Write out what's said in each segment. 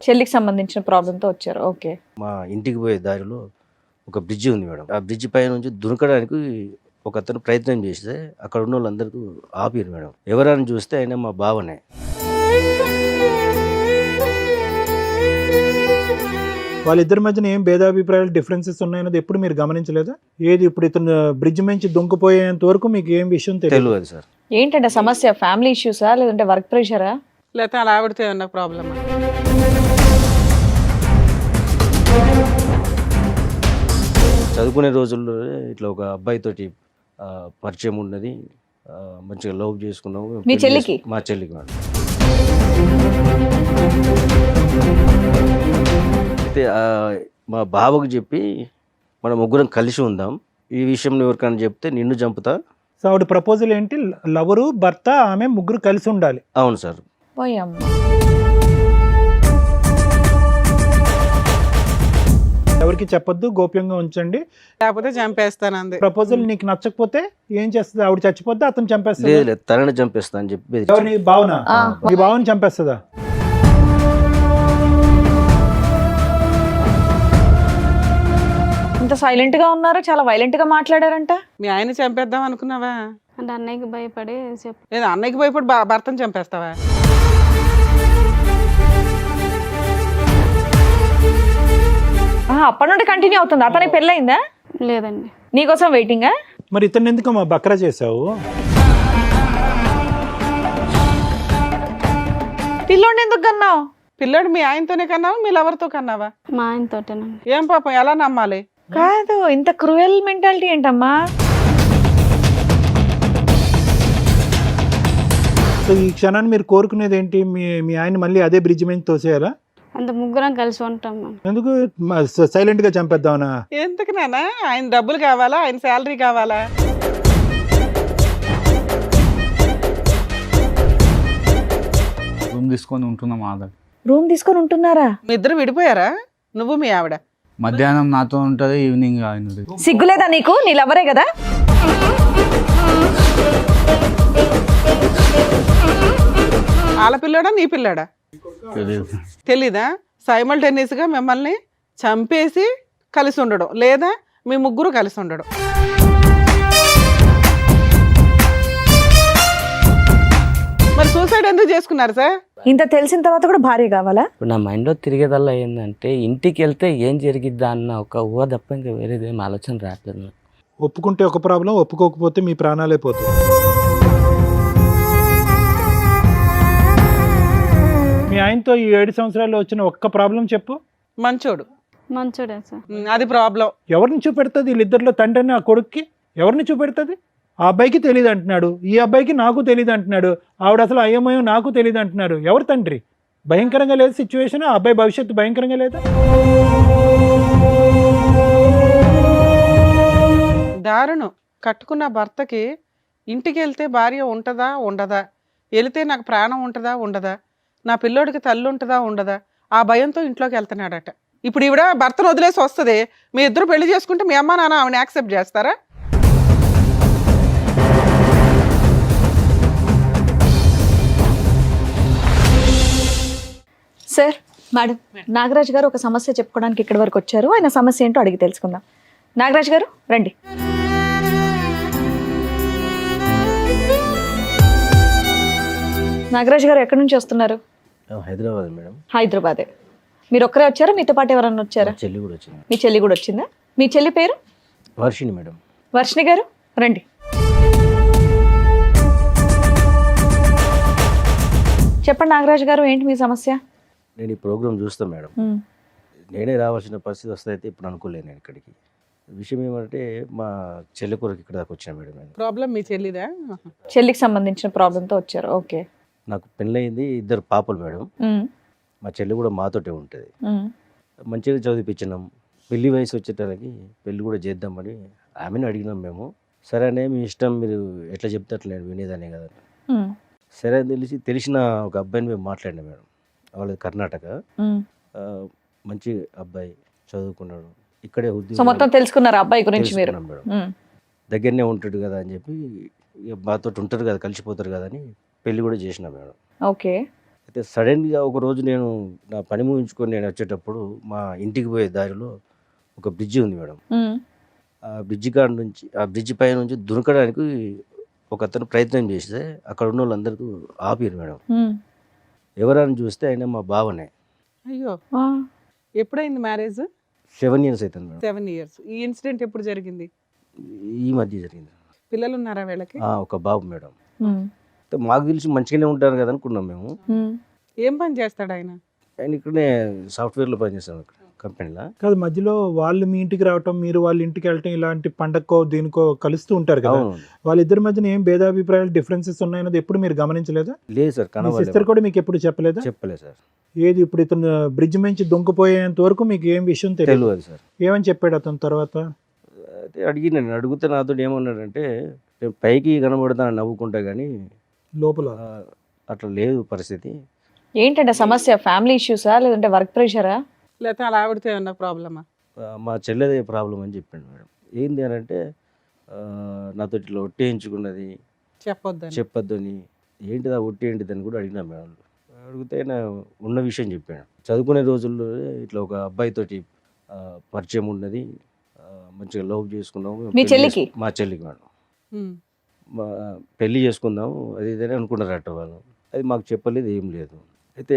చెల్లికి సంబంధించిన ప్రాబ్లంతో వచ్చారు. ఓకే. మా ఇంటికి పోయే దారిలో ఒక బ్రిడ్జి ఉంది మేడం. ఆ బ్రిడ్జి పై నుంచి దునకడానికి ఒక అతను ప్రయత్నం చేస్తే అక్కడ ఉన్న వాళ్ళందరికీ ఆపిరు మేడం. ఎవరని చూస్తే ఆయన మా బావనే. వాళ్ళిద్దరి మధ్యన ఏం భేదాభిప్రాయాలు డిఫరెన్సెస్ ఉన్నాయన్నది ఎప్పుడు మీరు గమనించలేదా? ఏది ఇప్పుడు ఇతను బ్రిడ్జ్ నుంచి దుంకుపోయేంత వరకు మీకు ఏం విషయం తెలియదు తెలియదు సార్. ఏంటంటే సమస్య? ఫ్యామిలీ ఇష్యూసా లేదంటే వర్క్ ప్రెషరా? లేకపోతే అలా ఆవిడతో ఏమన్నా ప్రాబ్లమా? చదువుకునే రోజుల్లో ఇట్లా ఒక అబ్బాయితోటి పరిచయం ఉన్నది. మంచిగా లవ్ చేసుకున్నాము. మీ చెల్లికి? మా చెల్లికి మేడం. అయితే మా బావకు చెప్పి మన ముగ్గురం కలిసి ఉందాం, ఈ విషయం ఎవరికైనా చెప్తే నిన్ను చంపుతా. సో ఆవిడ ప్రపోజల్ ఏంటి? లవరు, భర్త, ఆమె ముగ్గురు కలిసి ఉండాలి. అవును సార్. పోయాం. ఎవరికి చెప్పొద్దు, గోప్యంగా ఉంచండి, లేకపోతే చంపేస్తాను అంది. ప్రపోజల్ నీకు నచ్చకపోతే ఏం చేస్తుంది? ఆవిడ చచ్చిపోద్దా, అతను చంపేస్తుంది? లేదు లేదు, తనని చంపేస్తా అని చెప్పి బెదిరించాడు. ఎవరిని? భావన? మీ భావన చంపేస్తుందా? ఇంత సైలెంట్ గా ఉన్నారు, చాలా వైలెంట్ గా మాట్లాడారంట. మీ ఆయన చంపేద్దాం అనుకున్నావా? అంటే అన్నయ్యకి భయపడి లేదా అన్నయ్యకి భయపడి భర్తను చంపేస్తావా? అప్పటి నుండి కంటిన్యూ అవుతుంది. అతనికి పెళ్ళయిందా? లేదండి. నీకోసం వెయిటింగా? మరి ఇతను ఎందుకు మా బక్రా చేసావు? పిల్లోడిని ఎందుకు కన్నావు? పిల్లడు మీ ఆయనతోనే కన్నావా, మీ లవర్తో కన్నావా? మా ఆయనతోటేనండి. ఏం పాపం, ఎలా నమ్మాలి? కాదు, ఇంత క్రూయల్ మెంటాలిటీ ఏంటమ్మా? సో ఈ క్షణాన్ని మీరు కోరుకునేది ఏంటి? మీ ఆయన మళ్ళీ అదే బ్రిడ్జ్ మీద తోసేయాలా? అంత ముగ్గురం కలిసి ఉంటాం మేము. ఎందుకు సైలెంట్ గా చంపేద్దామనా? ఎందుకు నాన్న? ఆయన డబ్బులు కావాలా, ఆయన శాలరీ కావాలా? రూమ్ తీసుకొని ఉంటున్నాం ఆధార్. రూమ్ తీసుకొని ఉంటున్నారా? మీ ఇద్దరు విడిపోయారా? నువ్వు మీ ఆవిడ? మధ్యాహ్నం నాతో ఉంటుంది, ఈవినింగ్ ఆయన. సిగ్గులేదా నీకు? నీ లవరే కదా. వాళ్ళ పిల్లాడా నీ పిల్లాడా తెలియదు. తెలీదా? సైమల్టేనియస్ గా మిమ్మల్ని చంపేసి కలిసి ఉండడం, లేదా మీ ముగ్గురు కలిసి ఉండడం. మరి సూసైడ్ ఎందుకు చేసుకున్నారు సార్? ఇంత తెలిసిన తర్వాత కూడా భార్య కావాలా? ఇప్పుడు నా మైండ్లో తిరిగేదల్లా ఏంటంటే ఇంటికి వెళ్తే ఏం జరిగిద్దా అన్న ఒక ఊహ తప్ప ఇంకా వేరేదేం ఆలోచన రావట్లేదు. ఒప్పుకుంటే ఒక ప్రాబ్లం, ఒప్పుకోకపోతే మీ ప్రాణాలే పోతాయి. మీ ఆయనతో ఈ 7 సంవత్సరాల్లో వచ్చిన ఒక్క ప్రాబ్లం చెప్పు. మంచోడు. మంచోడే సార్. అది ప్రాబ్లం. ఎవరిని చూపెడుతుంది? వీళ్ళిద్దరిలో తండ్రిని ఆ కొడుక్కి ఎవరిని చూపెడుతుంది? ఆ అబ్బాయికి తెలియదు అంటున్నాడు, ఈ అబ్బాయికి నాకు తెలియదు అంటున్నాడు, ఆవిడ అసలు అయ్యమయం నాకు తెలియదు అంటున్నారు. ఎవరు తండ్రి? భయంకరంగా లేదు సిచ్యువేషన్. ఆ అబ్బాయి భవిష్యత్తు భయంకరంగా లేదా? దారుణం. కట్టుకున్న భర్తకి ఇంటికి వెళ్తే భార్య ఉంటుందా ఉండదా, వెళితే నాకు ప్రాణం ఉంటుందా ఉండదా, నా పిల్లోడికి తల్లి ఉంటుందా ఉండదా, ఆ భయంతో ఇంట్లోకి వెళ్తున్నాడట. ఇప్పుడు ఈవిడ భర్తను వదిలేసి వస్తుంది, మీ ఇద్దరు పెళ్లి చేసుకుంటే మీ అమ్మ నాన్న ఆవిడని యాక్సెప్ట్ చేస్తారా? సార్, మేడం, నాగరాజ్ గారు ఒక సమస్య చెప్పుకోవడానికి ఇక్కడి వరకు వచ్చారు. ఆయన సమస్య ఏంటో అడిగి తెలుసుకుందాం. నాగరాజ్ గారు రండి. నాగరాజ్ గారు ఎక్కడి నుంచి వస్తున్నారు? హైదరాబాద్ మేడం. హైదరాబాదే. మీరు ఒక్కరే వచ్చారా? మీతో పాటు ఎవరన్నా వచ్చారా? మా చెల్లి కూడా వచ్చింది. మీ చెల్లి కూడా వచ్చిందా? మీ చెల్లి పేరు? వర్షిణి మేడం. వర్షిణి గారు రండి. చెప్పండి నాగరాజ్ గారు, ఏంటి మీ సమస్య? నేను ఈ ప్రోగ్రామ్ చూస్తాను మేడం. నేనే రావాల్సిన పరిస్థితి వస్తే అయితే ఇప్పుడు అనుకోలేను నేను ఇక్కడికి. విషయం ఏమంటే మా చెల్లి కొరకు ఇక్కడ దాకా వచ్చాను మేడం. నేను ప్రాబ్లం మీ చెల్లిదా? చెల్లికి సంబంధించిన ప్రాబ్లంతో వచ్చారు. ఓకే. నాకు పెళ్ళయింది, 2 పాపలు మేడం. మా చెల్లి కూడా మాతోటే ఉంటుంది. మంచిగా చదివిపించినాం. పెళ్లి వయసు వచ్చేటానికి పెళ్లి కూడా చేద్దామని ఆమెను అడిగినాం మేము. సరే అనే మీ ఇష్టం, మీరు ఎట్లా చెప్తే అట్లా నేను వినేదానే కదా. సరే తెలిసిన ఒక అబ్బాయిని మేము మాట్లాడినాం మేడం. వాళ్ళది కర్ణాటక. మంచి అబ్బాయి, చదువుకున్నాడు, ఇక్కడే మొత్తం తెలుసుకున్నారు అబ్బాయి గురించి మీరు? మేడం దగ్గరనే ఉంటాడు కదా అని చెప్పి, మాతో ఉంటారు కదా, కలిసిపోతారు కదా అని పెళ్లి కూడా చేసినాం మేడం. ఓకే. అయితే సడన్గా ఒకరోజు నేను నా పని ముగించుకొని నేను వచ్చేటప్పుడు మా ఇంటికి పోయే దారిలో ఒక బ్రిడ్జి ఉంది మేడం. ఆ బ్రిడ్జి కాడ నుంచి ఆ బ్రిడ్జి పై నుంచి దునకడానికి ఒక అతను ప్రయత్నం చేస్తే అక్కడ ఉన్న వాళ్ళందరూ ఆపారు మేడం. ఎవరని చూస్తే ఆయన మా బావనే. అయ్యో, ఎప్పుడైంది మ్యారేజ్? 7 years అవుతుంది మేడం. 7 years. ఈ ఇన్సిడెంట్ ఎప్పుడు జరిగింది? ఈ మధ్య జరిగింది. పిల్లలు ఉన్నారా వీళ్ళకి? ఒక బాబు మేడం. అయితే మాకు తెలిసి మంచిగానే ఉంటారు కదా అనుకున్నాం మేము. ఏం పని చేస్తాడు ఆయన? ఆయన ఇక్కడనే సాఫ్ట్వేర్లో పనిచేస్తాం ఇక్కడ కంపెనీలో. కాదు, మధ్యలో వాళ్ళు మీ ఇంటికి రావటం, మీరు వాళ్ళ ఇంటికి వెళ్ళటం, ఇలాంటి పండక్కో దీనికో కలుస్తూ ఉంటారు కదా. అవును. వాళ్ళిద్దరి మధ్యన ఏం భేదాభిప్రాయాలు, డిఫరెన్సెస్ ఉన్నాయన్నది ఎప్పుడు మీరు గమనించలేదా? లేదు సార్, మీ సిస్టర్ కూడా మీకు ఎప్పుడు చెప్పలేదా? చెప్పలేదు సార్. ఏది ఇప్పుడు ఇతను బ్రిడ్జ్ నుంచి దొంగపోయేంత వరకు మీకు ఏం విషయం తెలియదు? తెలియదు సార్. ఏమని చెప్పాడు అతను తర్వాత? అయితే నేను అడిగితే నాతో ఏమన్నాడంటే, నేను పైకి కనబడతాను నవ్వుకుంటా కానీ లోపల అట్లా లేదు పరిస్థితి. ఏంటంటే సమస్య? ఫ్యామిలీ ఇష్యూసా లేదంటే వర్క్ ప్రెషరా? లేకపోతే అలా ఆవిడతో ఏమన్నా ప్రాబ్లమా? మా చెల్లెదే ప్రాబ్లం అని చెప్పాడు మేడం. ఏంది అని అంటే నాతో ఇట్లా ఒట్టేయించుకున్నది చెప్పొద్దు అని. ఏంటిదా ఒట్టి ఏంటిదని కూడా అడిగినా మేడం. అడిగితే ఆయన ఉన్న విషయం చెప్పాడు. చదువుకునే రోజుల్లో ఇట్లా ఒక అబ్బాయితోటి పరిచయం ఉన్నది, మంచిగా లవ్ చేసుకున్నాము. మీ చెల్లికి? మా చెల్లికి మేడం. పెళ్ళి చేసుకుందాము అది ఇదని అనుకున్నారట వాళ్ళు. అది మాకు చెప్పలేదు, ఏం లేదు. అయితే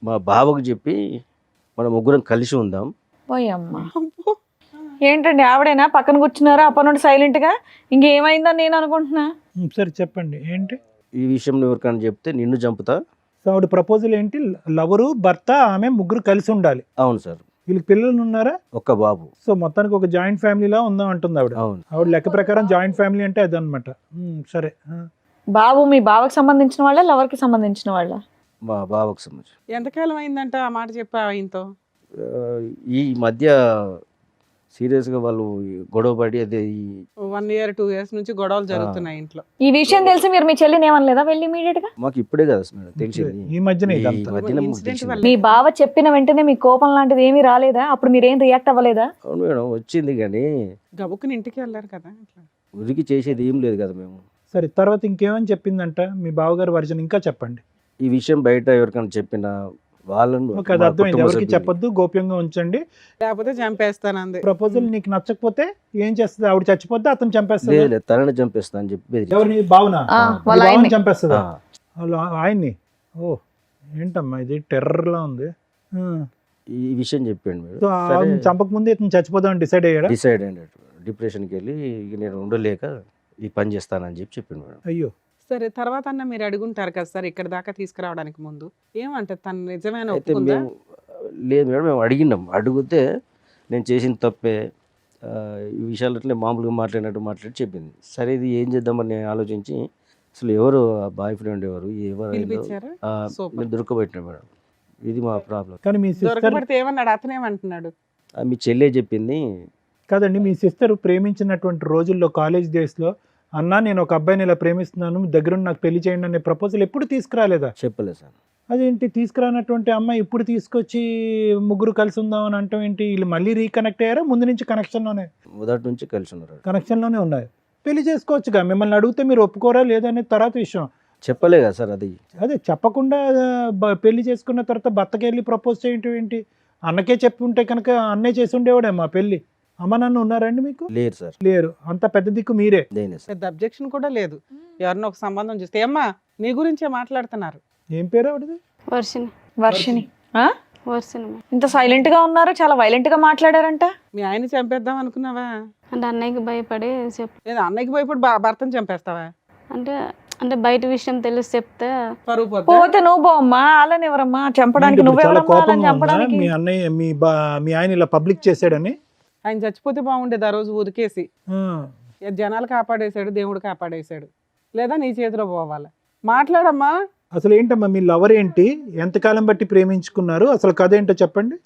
మా బావకు చెప్పి మనం ముగ్గురం కలిసి ఉందాం. పోయమ్మా, ఏంటండి ఆవిడేనా పక్కన కూర్చున్నారా అప్పటి నుండి సైలెంట్గా? ఇంకేమైందని నేను అనుకుంటున్నా. సరే చెప్పండి ఏంటి ఈ విషయం ఎవరికైనా చెప్తే నిన్ను చంపుతా. సో ఆవిడ ప్రపోజల్ ఏంటి? లవరు, భర్త, ఆమె ముగ్గురు కలిసి ఉండాలి. అవును సార్. వీళ్ళకి పిల్లలు ఉన్నారా? ఒక్క బాబు. సో మొత్తానికి ఒక జాయింట్ ఫ్యామిలీలా ఉందాం అంటుంది ఆవిడ. అవును. ఆవిడ లెక్క ప్రకారం జాయింట్ ఫ్యామిలీ అంటే అదనమాట. సరే. బాబు మీ బావకి సంబంధించిన వాళ్ళ, లవర్కి సంబంధించిన వాళ్ళ? మా బావకు సంబంధించి. ఎంతకాలం అయిందంట ఆ మాట చెప్పా ఆయనతో? ఈ మధ్య సీరియస్గా వాళ్ళు గొడవ పడి అదే 1 year 2 years నుంచి గొడవలు జరుగుతున్నాయి ఇంట్లో. ఈ విషయం తెలిసి మీరు మీ చెల్లిని ఏమనలేదా వెళ్ళి ఇమీడియట్ గా? మాకు ఇప్పుడే కదా మేడం తెలిసింది. ఈ మధ్యనే ఈ ఇదంతా. మధ్యనే మాకు Incident తెలిసింది. వల్ల. మీ బావ చెప్పిన వెంటనే మీ కోపం లాంటిది ఏమీ రాలేదా? అప్పుడు మీరేం రియాక్ట్ అవ్వలేదా? అవును మేడం, వచ్చింది కానీ గబుక్కుని ఇంటికి వెళ్ళారు కదా. ఉరికి చేసేది ఏం లేదు కదా మేము. సరే, తర్వాత ఇంకేమని చెప్పిందంట మీ బావగారు వర్జన్? ఇంకా చెప్పండి. ఈ విషయం బయట ఎవరికైనా చెప్పినా వాళ్ళను ఓకే, అది మా అర్థమైంది. కుటుంబ ఎవరికి సభ్యులు- చెప్పొద్దు, గోప్యంగా ఉంచండి. లేకపోతే చంపేస్తాను అంది. ప్రపోజల్ నీకు నచ్చకపోతే ఏం చేస్తుంది? ఆవిడ చచ్చిపోతే అతను చంపేస్తాడు. లేదు తనని చంపేస్తా అని చెప్పి బెదిరించాడు. ఎవరిని? బావునా? వాళ్ళ ఆయన్ని. చంపేస్తుందా? ఆ, వాళ్ళ ఆయన్ని? ఓ, ఏంటమ్మా ఇది టెర్రర్లా ఉంది. ఈ విషయం చెప్పాడు మేడం. సో చంపక ముందే ఇతను చచ్చిపోదామని డిసైడ్ అయ్యాడా? డిసైడ్ అయినట్టు డిప్రెషన్కి వెళ్ళి ఇక నేను ఉండలేక ఈ పని చేస్తానని చెప్పి చెప్పిండు మేడం. అయ్యో. సరే, తర్వాత అన్న మీరు అడుగుంటారు కదా సార్ ఇక్కడ దాకా తీసుకురావడానికి ముందు ఏమంటే తను నిజమైన అయితే ఒప్పుకుందా? మేము లేదు మేడం, మేము అడిగినాం. అడిగితే నేను చేసిన తప్పే, ఈ విషయాలు అట్లే మామూలుగా మాట్లాడి చెప్పింది. సరే ఇది ఏం చేద్దామని నేను ఆలోచించి అసలు ఎవరు బాయ్ ఫ్రెండ్ ఎవరు పిలిపించారా? Super. మేము దొరకబెట్టినాం మేడం. ఇది మా ప్రాబ్లం. కానీ మీ సిస్టర్ దొరకబడితే ఏమన్నాడు? అతనేమంటున్నాడు? మీ చెల్లె చెప్పింది. కాదండి, మీ సిస్టర్ ప్రేమించినటువంటి రోజుల్లో కాలేజ్ డేస్లో అన్నా నేను ఒక అబ్బాయిని ఇలా ప్రేమిస్తున్నాను, దగ్గరుండి నాకు పెళ్లి చేయండి అనే ప్రపోజల్ ఎప్పుడు తీసుకురాలేదా? చెప్పలేదు సార్. అదేంటి తీసుకురానటువంటి అమ్మాయి ఇప్పుడు తీసుకొచ్చి ముగ్గురు కలిసి ఉందామని అంటాం ఏంటి? వీళ్ళు మళ్ళీ రీకనెక్ట్ అయ్యారా? ముందు నుంచి మొదటి నుంచి కలిసి ఉన్నారు. కనెక్షన్లోనే ఉన్నాయి. పెళ్లి చేసుకోవచ్చుగా. మిమ్మల్ని అడిగితే మీరు ఒప్పుకోరా లేదనే తర్వాత విషయం. చెప్పలే కదా సార్. అది అదే చెప్పకుండా పెళ్లి చేసుకున్న తర్వాత భర్తకి వెళ్ళి ప్రపోజ్ చేయటం ఏంటి? అన్నకే చెప్పి ఉంటే కనుక అన్నే చేసి ఉండేవాడే మా పెళ్లి. అమ్మ నాన్న ఉన్నారండి మీకు? లేరు సార్. లేరు. అంత పెద్ద దిక్కు మీరే. దేనే సార్. పెద్ద అబ్జెక్షన్ కూడా లేదు. ఎవరినో ఒక సంబంధం చూస్తే ఏమ్మా నీ గురించే మాట్లాడుతున్నారు. ఏం పేరు ఆవిడది? వర్షిని. వర్షిని. ఆ? వర్షిని మేడం. ఇంత సైలెంట్ గా ఉన్నారు, చాలా వైలెంట్ గా మాట్లాడారంట. మీ ఆయన చంపేద్దాం అనుకున్నావా? అంటే అన్నయ్యకి భయపడి లేదా అన్నయ్యకి భయపడి భర్తను చంపేస్తావా? అంటే అంటే బయట విషయం తెలిసి చెప్తే పరువు పోద్దా? పోతే నువ్వు పోమ్మా, అలాని ఎవరమ్మా చంపడానికి? ఇప్పుడు చాలా నువ్వెవరమ్మా అలాని కోపంగా ఉందా? చంపడానికి? మీ అన్నయ్య మీ ఆయన ఇలా పబ్లిక్ చేసాడని? ఆయన చచ్చిపోతే బాగుండేది ఆ రోజు ఉరికేసి. ఆ. జనాలు కాపాడేశాడు, దేవుడు కాపాడేశాడు. లేదా నీ చేతిలో పోవాలి. మాట్లాడమ్మా. అసలు ఏంటమ్మా మీ లవర్ ఏంటి? ఎంతకాలం బట్టి ప్రేమించుకున్నారు? అసలు కథ ఏంటో చెప్పండి.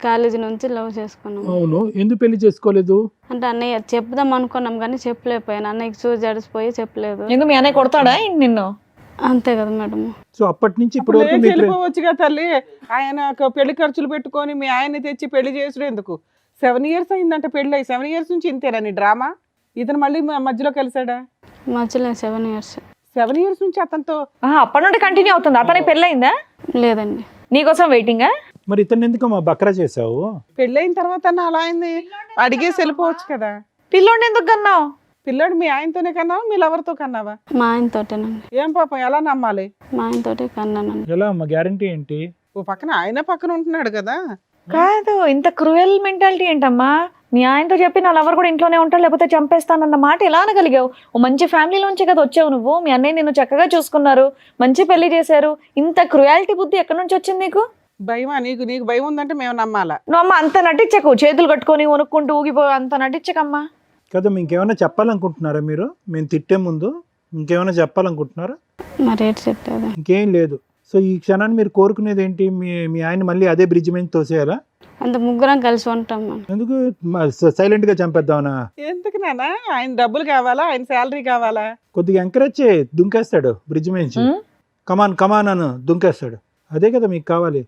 కాలేజీ నుంచి లవ్ చేసుకున్నాం. అవును, ఎందుకు పెళ్లి చేసుకోలేదు? అంటే అన్నయ్య చెప్దాం అనుకున్నాం కానీ చెప్పలేకపోయాను. అన్నయ్యకి చూసి జడిసిపోయి చెప్పలేదు. ఎందుకు మీ అన్నయ్య కొడతాడా ఏంటి నిన్ను? అంతే కదా మేడం. సో అప్పటి నుంచి ఇప్పుడు వరకు మీ వెళ్ళిపోవచ్చుగా తల్లి. ఆయన పెళ్లి ఖర్చులు పెట్టుకొని మీ ఆయన్ని తెచ్చి పెళ్లి చేసుడు ఎందుకు? 7 years అయిందంట పెళ్లి అయ్యి. 7 years నుంచి ఇంతేనా నీ డ్రామా? ఇతను మళ్ళీ మధ్యలో కలిసాడా? మధ్యలో 7 years. 7 years నుంచి అతనితో అప్పటి నుండి కంటిన్యూ అవుతుంది. అతనికి పెళ్ళయిందా? లేదండి. నీకోసం వెయిటింగా? మరి ఇతను ఎందుకు మా బక్రా చేసావు? పెళ్ళైన తర్వాత అలా అయింది, అడిగేసి వెళ్ళిపోవచ్చు కదా. పిల్లోడిని ఎందుకు కన్నావు? పిల్లాడు మీ ఆయనతోనే కన్నావా, మీ లవర్తో కన్నావా? మా ఆయనతోటేనండి. ఏం పాపం, ఎలా నమ్మాలి? మా ఆయనతోటే కన్నానండి. ఎలా అమ్మ, గ్యారంటీ ఏంటి? ఓ పక్కన ఆయన పక్కన ఉంటున్నాడు కదా. కాదు, ఇంత క్రూయల్ మెంటాలిటీ ఏంటమ్మా? మీ ఆయనతో చెప్పి నా లవర్ కూడా ఇంట్లోనే ఉంటాడు లేకపోతే చంపేస్తానన్న మాట ఎలా అనగలిగావు? ఓ మంచి ఫ్యామిలీలోంచే కదా వచ్చావు నువ్వు. మీ అన్నయ్య నిన్ను చక్కగా చూసుకున్నారు, మంచి పెళ్లి చేశారు. ఇంత క్రూయాలిటీ బుద్ధి ఎక్కడి నుంచి వచ్చింది నీకు? భయమా నీకు? నీకు భయం ఉందంటే మేము నమ్మాలా? నువ్వు అమ్మ అంత నటించకు, చేతులు కట్టుకొని వణుక్కుంటూ ఊగిపో, అంత నటించకమ్మా. కదా, ఇంకేమైనా చెప్పాలనుకుంటున్నారా మీరు? మేము తిట్టే ముందు ఇంకేమైనా చెప్పాలనుకుంటున్నారా? మరి ఏంటి చెప్పేది? ఇంకేం లేదు. సో ఈ క్షణాన్ని మీరు కోరుకునేది ఏంటి? మీ ఆయన మళ్ళీ అదే బ్రిడ్జ్ మీద తోసేయాలా? అంత ముగ్గురం కలిసి ఉంటాం మనం. ఎందుకు సైలెంట్ గా చంపేద్దామనా? ఎందుకు నాన్న? ఆయన డబ్బులు కావాలా, ఆయన శాలరీ కావాలా? కొద్దిగా ఎంకరేజ్ చేయి, దుంకేస్తాడు బ్రిడ్జ్ మీద నుంచి. కమాన్ కమాన్ అని దుంకేస్తాడు. అదే కదా మీకు కావాలి.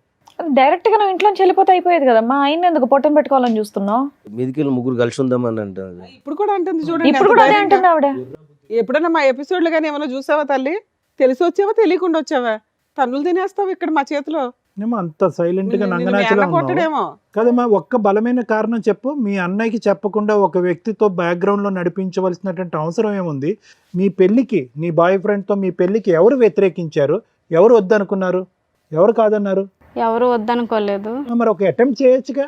డైరెక్ట్ గా నువ్వు ఇంట్లోంచి వెళ్ళిపోతే అయిపోయేది కదమ్మా. ఆయన ఎందుకు పొట్టం పెట్టుకోవాలని చూస్తున్నావు? మీదికెళ్ళి ముగ్గురు కలిసి ఉందామని అంటారు. ఇప్పుడు కూడా అంటుంది చూడండి. ఇప్పుడు ఎంత కూడా అదే ధైర్యంగా. అంటుంది ఆవిడ. ఎప్పుడైనా మా ఎపిసోడ్లు కానీ ఏమైనా చూసావా తల్లి? తెలిసి వచ్చావా, తెలియకుండా వచ్చావా? తన్నులు తినేస్తావు ఇక్కడ మా చేతిలో. ఏమో అంత సైలెంట్ గా నిన్ను మీ నంగనాచిలా అన్న ఉన్నావు. కొట్టడేమో. కదమ్మా, ఒక్క బలమైన కారణం చెప్పు. మీ అన్నయ్యకి చెప్పకుండా ఒక వ్యక్తితో బ్యాక్గ్రౌండ్ లో నడిపించవలసినటువంటి అవసరం ఏముంది? మీ పెళ్లికి, నీ బాయ్ ఫ్రెండ్ తో మీ పెళ్లికి ఎవరు వ్యతిరేకించారు? ఎవరు వద్దనుకున్నారు? ఎవరు కాదన్నారు? ఎవరు వద్దనుకోలేదు. మరి ఒక అటెంప్ట్ చేయొచ్చుగా.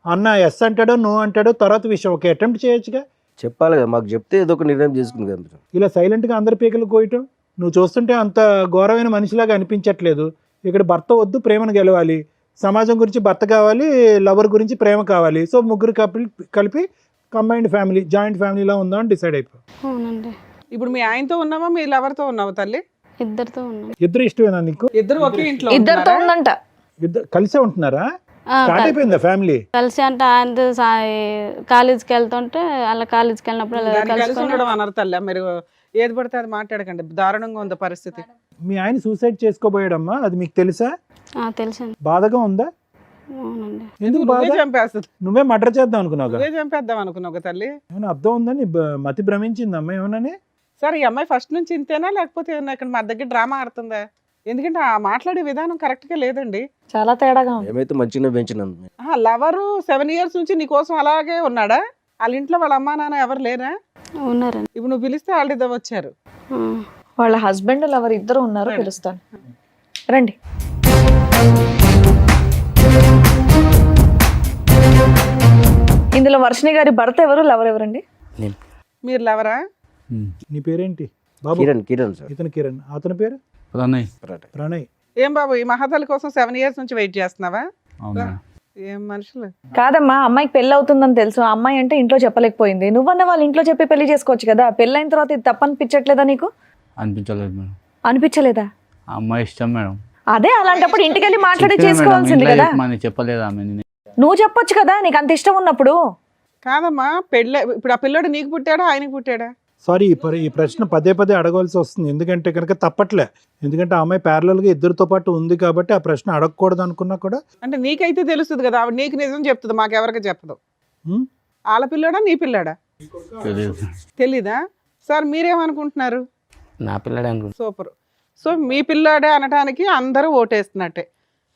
అన్న ఎస్ అంటాడో నో అంటాడో తర్వాత విషయం, ఒక అటెంప్ట్ చేయొచ్చుగా. చెప్పాలి కదా, మాకు చెప్తే ఏదో ఒక నిర్ణయం చేసుకుంది కదా మీరు. ఇలా సైలెంట్ గా అందరి పీకలు కోయటం నువ్వు చూస్తుంటే అంత ఘోరమైన మనిషిలాగా అనిపించట్లేదు. ఇక్కడ భర్త వద్దు, ప్రేమను గెలవాలి. సమాజం గురించి భర్త కావాలి, లవర్ గురించి ప్రేమ కావాలి. సో ముగ్గురు కలిపి కంబైన్డ్ ఫ్యామిలీ, జాయింట్ ఫ్యామిలీలా ఉందా అని డిసైడ్ అయిపో. అవునండి. ఇప్పుడు మీ ఆయనతో ఉన్నావా, మీ లవర్తో ఉన్నావా తల్లి? ఇద్దరితో ఉన్నాం. ఇద్దరు ఇష్టమేనా నీకు? ఇద్దరు ఒకే ఇంట్లో ఇద్దరితో ఉంటున్నారా? ఉందంట. ఇద్దరు కలిసే ఉంటున్నారా? ఆ, స్టార్ట్ అయిపోయిందా ఫ్యామిలీ? కలిసి అంటే ఆయన కాలేజీకి వెళ్తుంటే అలా కాలేజీకి వెళ్ళినప్పుడు అలా దాన్ని కలిసి కలుసుకొని ఉండడం అన్నారు తల్లి. మీరు ఏది పడితే అది మాట్లాడకండి, దారుణంగా ఉంది పరిస్థితి. మీ ఆయన సూసైడ్ చేసుకోబోయాడమ్మా, అది మీకు తెలుసా? తెలుసండి. బాధగా ఉందా? అవునండి. ఎందుకు బాధ? నువ్వే చంపేస్తుంది. నువ్వే మర్డర్ చేద్దాం అనుకున్నావు. నువ్వే చంపేద్దాం అనుకున్నావు తల్లి. ఏమైనా అర్థం ఉందని మతి భ్రమించిందమ్మా ఏమోనని? సరే, ఈ అమ్మాయి ఫస్ట్ నుంచి ఇంతేనా, లేకపోతే ఏమన్నా ఇక్కడ మా దగ్గర డ్రామా ఆడుతుందా? ఎందుకంటే ఆ మాట్లాడే విధానం కరెక్ట్ గా లేదండి. చాలా తేడాగా ఉంది. ఏమైతే మంచిగా పెంచినాం. లవరు 7 years నుంచి నీ కోసం అలాగే ఉన్నాడా? వాళ్ళ ఇంట్లో వాళ్ళ అమ్మా నాన్న ఎవరు లేరా? ఉన్నారండి. ఇప్పుడు నువ్వు పిలిస్తే వాళ్ళు ఇద్దరు వచ్చారు. ఆ. వాళ్ళ హస్బెండ్ లవర్ ఇద్దరు ఉన్నారు, పిలుస్తాను రండి. ఇందులో వర్షిణి గారి భర్త ఎవరు, లవర్ ఎవరండి? మీరు లవరా? నీ పేరేంటి బాబు? కిరణ్ సార్. ఇతను కిరణ్. అతని పేరు ప్రణయ్. ప్రణయ్. ఏం బాబు, ఈ మహాతల్లి కోసం 7 years నుంచి వెయిట్ చేస్తున్నావా? అవునా? ఏం మనుషులు. కాదమ్మా, అమ్మాయికి పెళ్లి అవుతుందని తెలుసు. ఆ అమ్మాయి అంటే ఇంట్లో చెప్పలేకపోయింది. నువ్వన్న వాళ్ళ ఇంట్లో చెప్పి పెళ్లి చేసుకోవచ్చు కదా. పెళ్ళైన తర్వాత ఇది తప్పనిపించట్లేదా నీకు? అనిపించలేదు మేడం. అనిపించలేదా? ఆ అమ్మాయి ఇష్టం మేడం. అదే, అలాంటప్పుడు ఇంటికి వెళ్ళి మాట్లాడి చెప్పినా మేడం, చేసుకోవాల్సింది ఇంట్లో కదా. చెప్పమని చెప్పలేదు ఆమె. నువ్వు చెప్పొచ్చు కదా, నీకు అంత ఇష్టం ఉన్నప్పుడు. కాదమ్మా, పెళ్ళి ఇప్పుడు ఆ పిల్లోడు నీకు పుట్టాడా, ఆయనకి పుట్టాడా? సారీ, ఈ ప్రశ్న పదే పదే అడగవలసి వస్తుంది. ఎందుకంటే కనుక తప్పట్లే. ఎందుకంటే ఆ అమ్మాయి parallel గా ఇద్దరితో పాటు ఉంది కాబట్టి ఆ ప్రశ్న అడగకూడదు అనుకున్నా కూడా. అంటే నీకైతే తెలుస్తుంది కదా, ఆవిడ నీకు నిజం చెప్తుంది, మాకెవరికి చెప్పదు. ఉమ్, వాళ్ళ పిల్లోడా నీ పిల్లాడా? తెలియదు. తెలీదా? సార్ మీరేమనుకుంటున్నారు? నా పిల్లడే అనుకుంటా. సూపర్. సో మీ పిల్లాడే అనడానికి అందరూ ఓటేస్తున్నట్టే.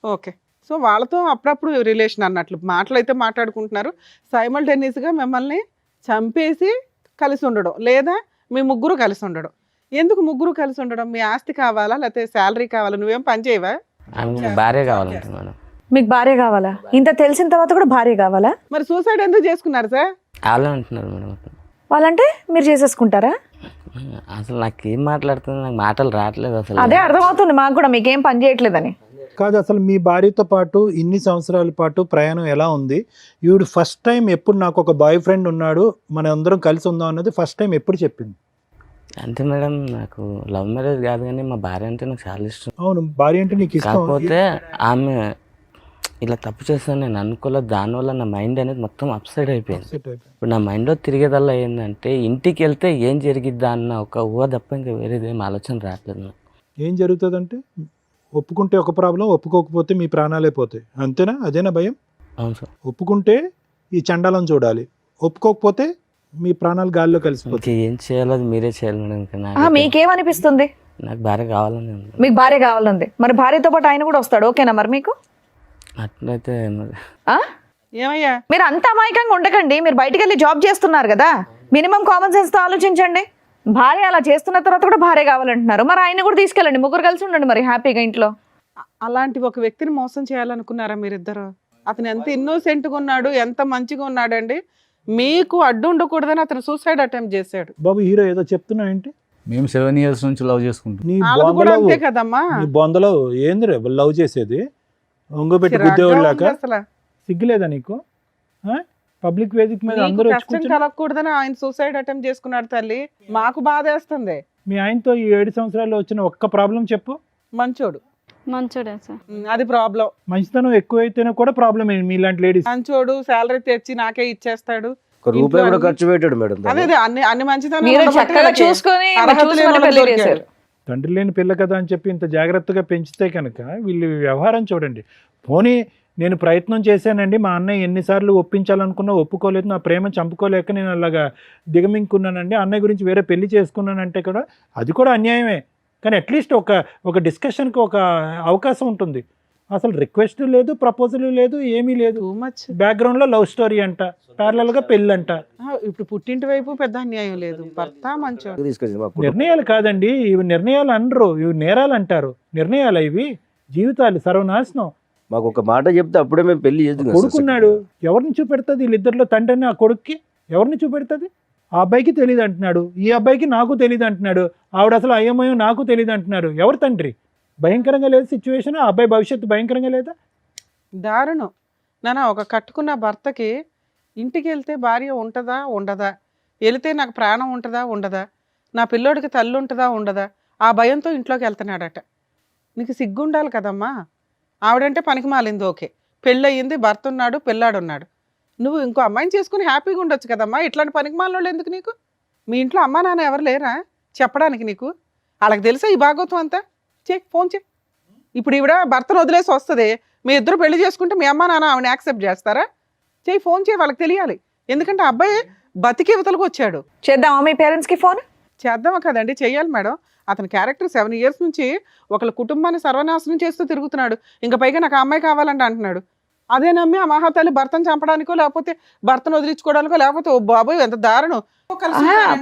ఓకే. సో వాళ్ళతో అప్పుడప్పుడు రిలేషన్ అన్నట్లు మాటలు అయితే మాట్లాడుకుంటున్నారు. సైమల్టేనియస్గా మిమ్మల్ని చంపేసి కలిసి ఉండడం, లేదా మీ ముగ్గురు కలిసి ఉండడం. ఎందుకు ముగ్గురు కలిసి ఉండడం? మీ ఆస్తి కావాలా, లేకపోతే శాలరీ కావాలా? నువ్వేం పని చేయవా? ఆమె భార్య కావాలంటే మేడం. మీకు భార్య కావాలా? ఇంత తెలిసిన తర్వాత కూడా భార్య కావాలా? మరి సూసైడ్ ఎందుకు చేసుకున్నారు సార్? వాళ్ళే అంటున్నారు మేడం. వాళ్ళంటే మీరు చేసేసుకుంటారా? అసలు నాకు ఏం మాట్లాడుతుంది, నాకు మాటలు రావట్లేదు అసలు. అదే అర్థమవుతుంది మాకు కూడా, మీకేం పని చేయట్లేదని. కాదు, అసలు మీ భార్యతో పాటు ఇన్ని సంవత్సరాల పాటు ప్రయాణం ఎలా ఉంది? ఈవిడ ఫస్ట్ టైం ఎప్పుడు నాకు ఒక బాయ్ ఫ్రెండ్ ఉన్నాడు, మన అందరం కలిసి ఉందాం అన్నది ఫస్ట్ టైం ఎప్పుడు చెప్పింది? అంతే మేడం, నాకు లవ్ మ్యారేజ్ కాదు కానీ మా భార్య అంటే నాకు చాలా ఇష్టం. అవును, భార్య అంటే నీకు ఇష్టం. కాకపోతే ఆమె ఇలా తప్పు చేస్తాను నేను అనుకోలేదు. దానివల్ల నా మైండ్ అనేది మొత్తం అప్సైడ్ అయిపోయింది. ఇప్పుడు నా మైండ్లో తిరిగేదల్లా ఏంటంటే ఇంటికి వెళ్తే ఏం జరిగిద్దా అన్న ఒక ఊహ తప్ప ఇంకా వేరేదేం ఆలోచన రావట్లేదు నాకు. ఏం జరుగుతుందంటే ఒప్పుకుంటే ఒక ప్రాబ్లం, ఒప్పుకోకపోతే మీ ప్రాణాలే పోతాయి, అంతేనా? అదేనా భయం? అవును సార్. ఒప్పుకుంటే ఈ చండాలం చూడాలి, ఒప్పుకోకపోతే మీ ప్రాణాలు గాల్లో కలిసిపోతాయి. ఇంకా ఏం చేయాలో అది మీరే చేయాలి మేడం. ఇంకా నాకు మీకేమనిపిస్తుంది? నాకు భార్య కావాలని ఉంది. మీకు భార్య కావాలంది, మరి భార్యతో పాటు ఆయన కూడా వస్తాడు, ఓకేనా మరి మీకు? అట్లయితే మరి ఆ? ఏమయ్యా మీరు అంత అమాయకంగా ఉండకండి. మీరు బయటికి వెళ్ళి జాబ్ చేస్తున్నారు కదా, మినిమం కామన్ సెన్స్ తో ఆలోచించండి. భార్య అలా చేస్తున్న తర్వాత కూడా భార్య కావాలంటున్నారు, మరి ఆయన కూడా తీసుకెళ్ళండి, ముగ్గురు కలిసి ఉండండి మరి హ్యాపీగా ఇంట్లో. అలాంటి ఒక వ్యక్తిని మోసం చేయాలనుకున్నారా మీరిద్దరు? అతను ఎంత ఇన్నోసెంట్గా ఉన్నాడు, ఎంత మంచిగా ఉన్నాడండి. మీకు అడ్డు ఉండకూడదని అతను సూసైడ్ అటెంప్ట్ చేశాడు. బాబు హీరో ఏదో చెప్తున్నావు ఏంటి? మేము 7 years నుంచి లవ్ చేసుకుంటాం. నీ వాళ్ళది కూడా బొందలో అంతే కదమ్మా. నీ బొందలో ఏంది లవ్ చేసేది? ఒంగోబెట్టి చిరాగ్గా గుద్దేవాళ్ళాక ఉంది అసలు. సిగ్గులేదా నీకు? పబ్లిక్ వేదిక మీద నీకు అందరూ వచ్చి కష్టం కూర్చుని కలగకూడదని ఆయన సూసైడ్ అటెంప్ట్ చేసుకున్నాడు తల్లి. మాకు బాధేస్తుంది. మీ ఆయనతో ఈ 7 సంవత్సరాల్లో వచ్చిన ఒక్క ప్రాబ్లం చెప్పు. మంచోడు. మంచోడే సార్. అది ప్రాబ్లం. మంచితనం ఎక్కువైతేనే కూడా ప్రాబ్లమే మీలాంటి లేడీస్. మంచోడు, శాలరీ తెచ్చి నాకే ఇచ్చేస్తాడు. ఒక రూపాయి కూడా ఖర్చు పెట్టాడు మేడం. అదే అదే అన్ని మంచితనం మీరు ఉండబట్టి చక్కగా వాళ్ళకి చూసుకొని అర్హత చూసి లేని మరి వాళ్ళకి పెళ్లి దొరికాడు. చేశారు. తండ్రి లేని పిల్ల కదా అని చెప్పి ఇంత జాగ్రత్తగా పెంచితే కనుక వీళ్ళు వ్యవహారం చూడండి. పోనీ నేను ప్రయత్నం చేశానండి, మా అన్నయ్య ఎన్నిసార్లు ఒప్పించాలనుకున్నా ఒప్పుకోలేదు, నా ప్రేమ చంపుకోలేక నేను అలాగా దిగమింగుకున్నానండి, అన్నయ్య గురించి వేరే పెళ్లి చేసుకున్నానంటే కూడా అది కూడా అన్యాయమే. కానీ అట్లీస్ట్ ఒక డిస్కషన్కి ఒక అవకాశం ఉంటుంది. అసలు రిక్వెస్ట్ లేదు, ప్రపోజల్ లేదు, ఏమీ లేదు. Too much. బ్యాక్గ్రౌండ్లో లవ్ స్టోరీ అంట, ప్యారలల్గా పెళ్ళి అంట. ఇప్పుడు పుట్టింటి వైపు పెద్ద అన్యాయం లేదు. భర్త మంచోడు. తీసుకొచ్చింది మా కుటుంబం. నిర్ణయాలు కాదండి ఇవి, నిర్ణయాలు అనరు, ఇవి నేరాలు అంటారు. నిర్ణయాలు ఇవి, జీవితాలు సర్వనాశనం. మాకు ఒక మాట చెప్తే అప్పుడే మేము పెళ్లి చేద్దాం. కొడుకున్నాడు, ఎవరిని చూపెడుతుంది? వీళ్ళిద్దరిలో తండ్రిని ఆ కొడుక్కి ఎవరిని చూపెడుతుంది? ఆ అబ్బాయికి తెలియదు అంటున్నాడు, ఈ అబ్బాయికి నాకు తెలియదు అంటున్నాడు, ఆవిడ అసలు అయ్యమయం నాకు తెలియదు అంటున్నారు. ఎవరు తండ్రి? భయంకరంగా లేదు సిచ్యువేషన్. ఆ అబ్బాయి భవిష్యత్తు భయంకరంగా లేదా? దారుణం నాన్న. ఒక కట్టుకున్న భర్తకి ఇంటికి వెళ్తే భార్య ఉంటుందా ఉండదా, వెళితే నాకు ప్రాణం ఉంటుందా ఉండదా, నా పిల్లోడికి తల్లి ఉంటుందా ఉండదా, ఆ భయంతో ఇంట్లోకి వెళ్తున్నాడట. నీకు సిగ్గుండాలి కదమ్మా. ఆవిడంటే పనికి మాలింది ఓకే, పెళ్ళయింది, భర్త ఉన్నాడు, పిల్లాడున్నాడు. నువ్వు ఇంకో అమ్మాయిని చేసుకుని హ్యాపీగా ఉండొచ్చు కదమ్మా. ఇట్లాంటి పనికి మాలినోళ్ళు ఎందుకు నీకు? మీ ఇంట్లో అమ్మా నాన్న ఎవరు లేరా చెప్పడానికి నీకు? వాళ్ళకి తెలుసా ఈ భాగవతం అంతా? ఫోన్ చే. ఇప్పుడు ఈవిడ భర్తను వదిలేసి వస్తుంది, మీ ఇద్దరు పెళ్లి చేసుకుంటే మీ అమ్మ నాన్న ఆవిడని యాక్సెప్ట్ చేస్తారా? ఫోన్ చేయి, వాళ్ళకి తెలియాలి. ఎందుకంటే అబ్బాయి బతికి యువతలకు వచ్చాడు. చేద్దామా మీ పేరెంట్స్కి ఫోన్? చేద్దామా కదండి, చెయ్యాలి మేడం. అతని క్యారెక్టర్ 7 years నుంచి ఒకళ్ళ కుటుంబాన్ని సర్వనాశనం చేస్తూ తిరుగుతున్నాడు. ఇంకా పైగా నాకు ఆ అమ్మాయి కావాలంటే అంటున్నాడు. అదే నమ్మి ఆ మహాతల్లి భర్తను చంపడానికో లేకపోతే భర్తను వదిలించుకోవడానికో లేకపోతే ఓ బాబోయ్ ఎంత దారుణం.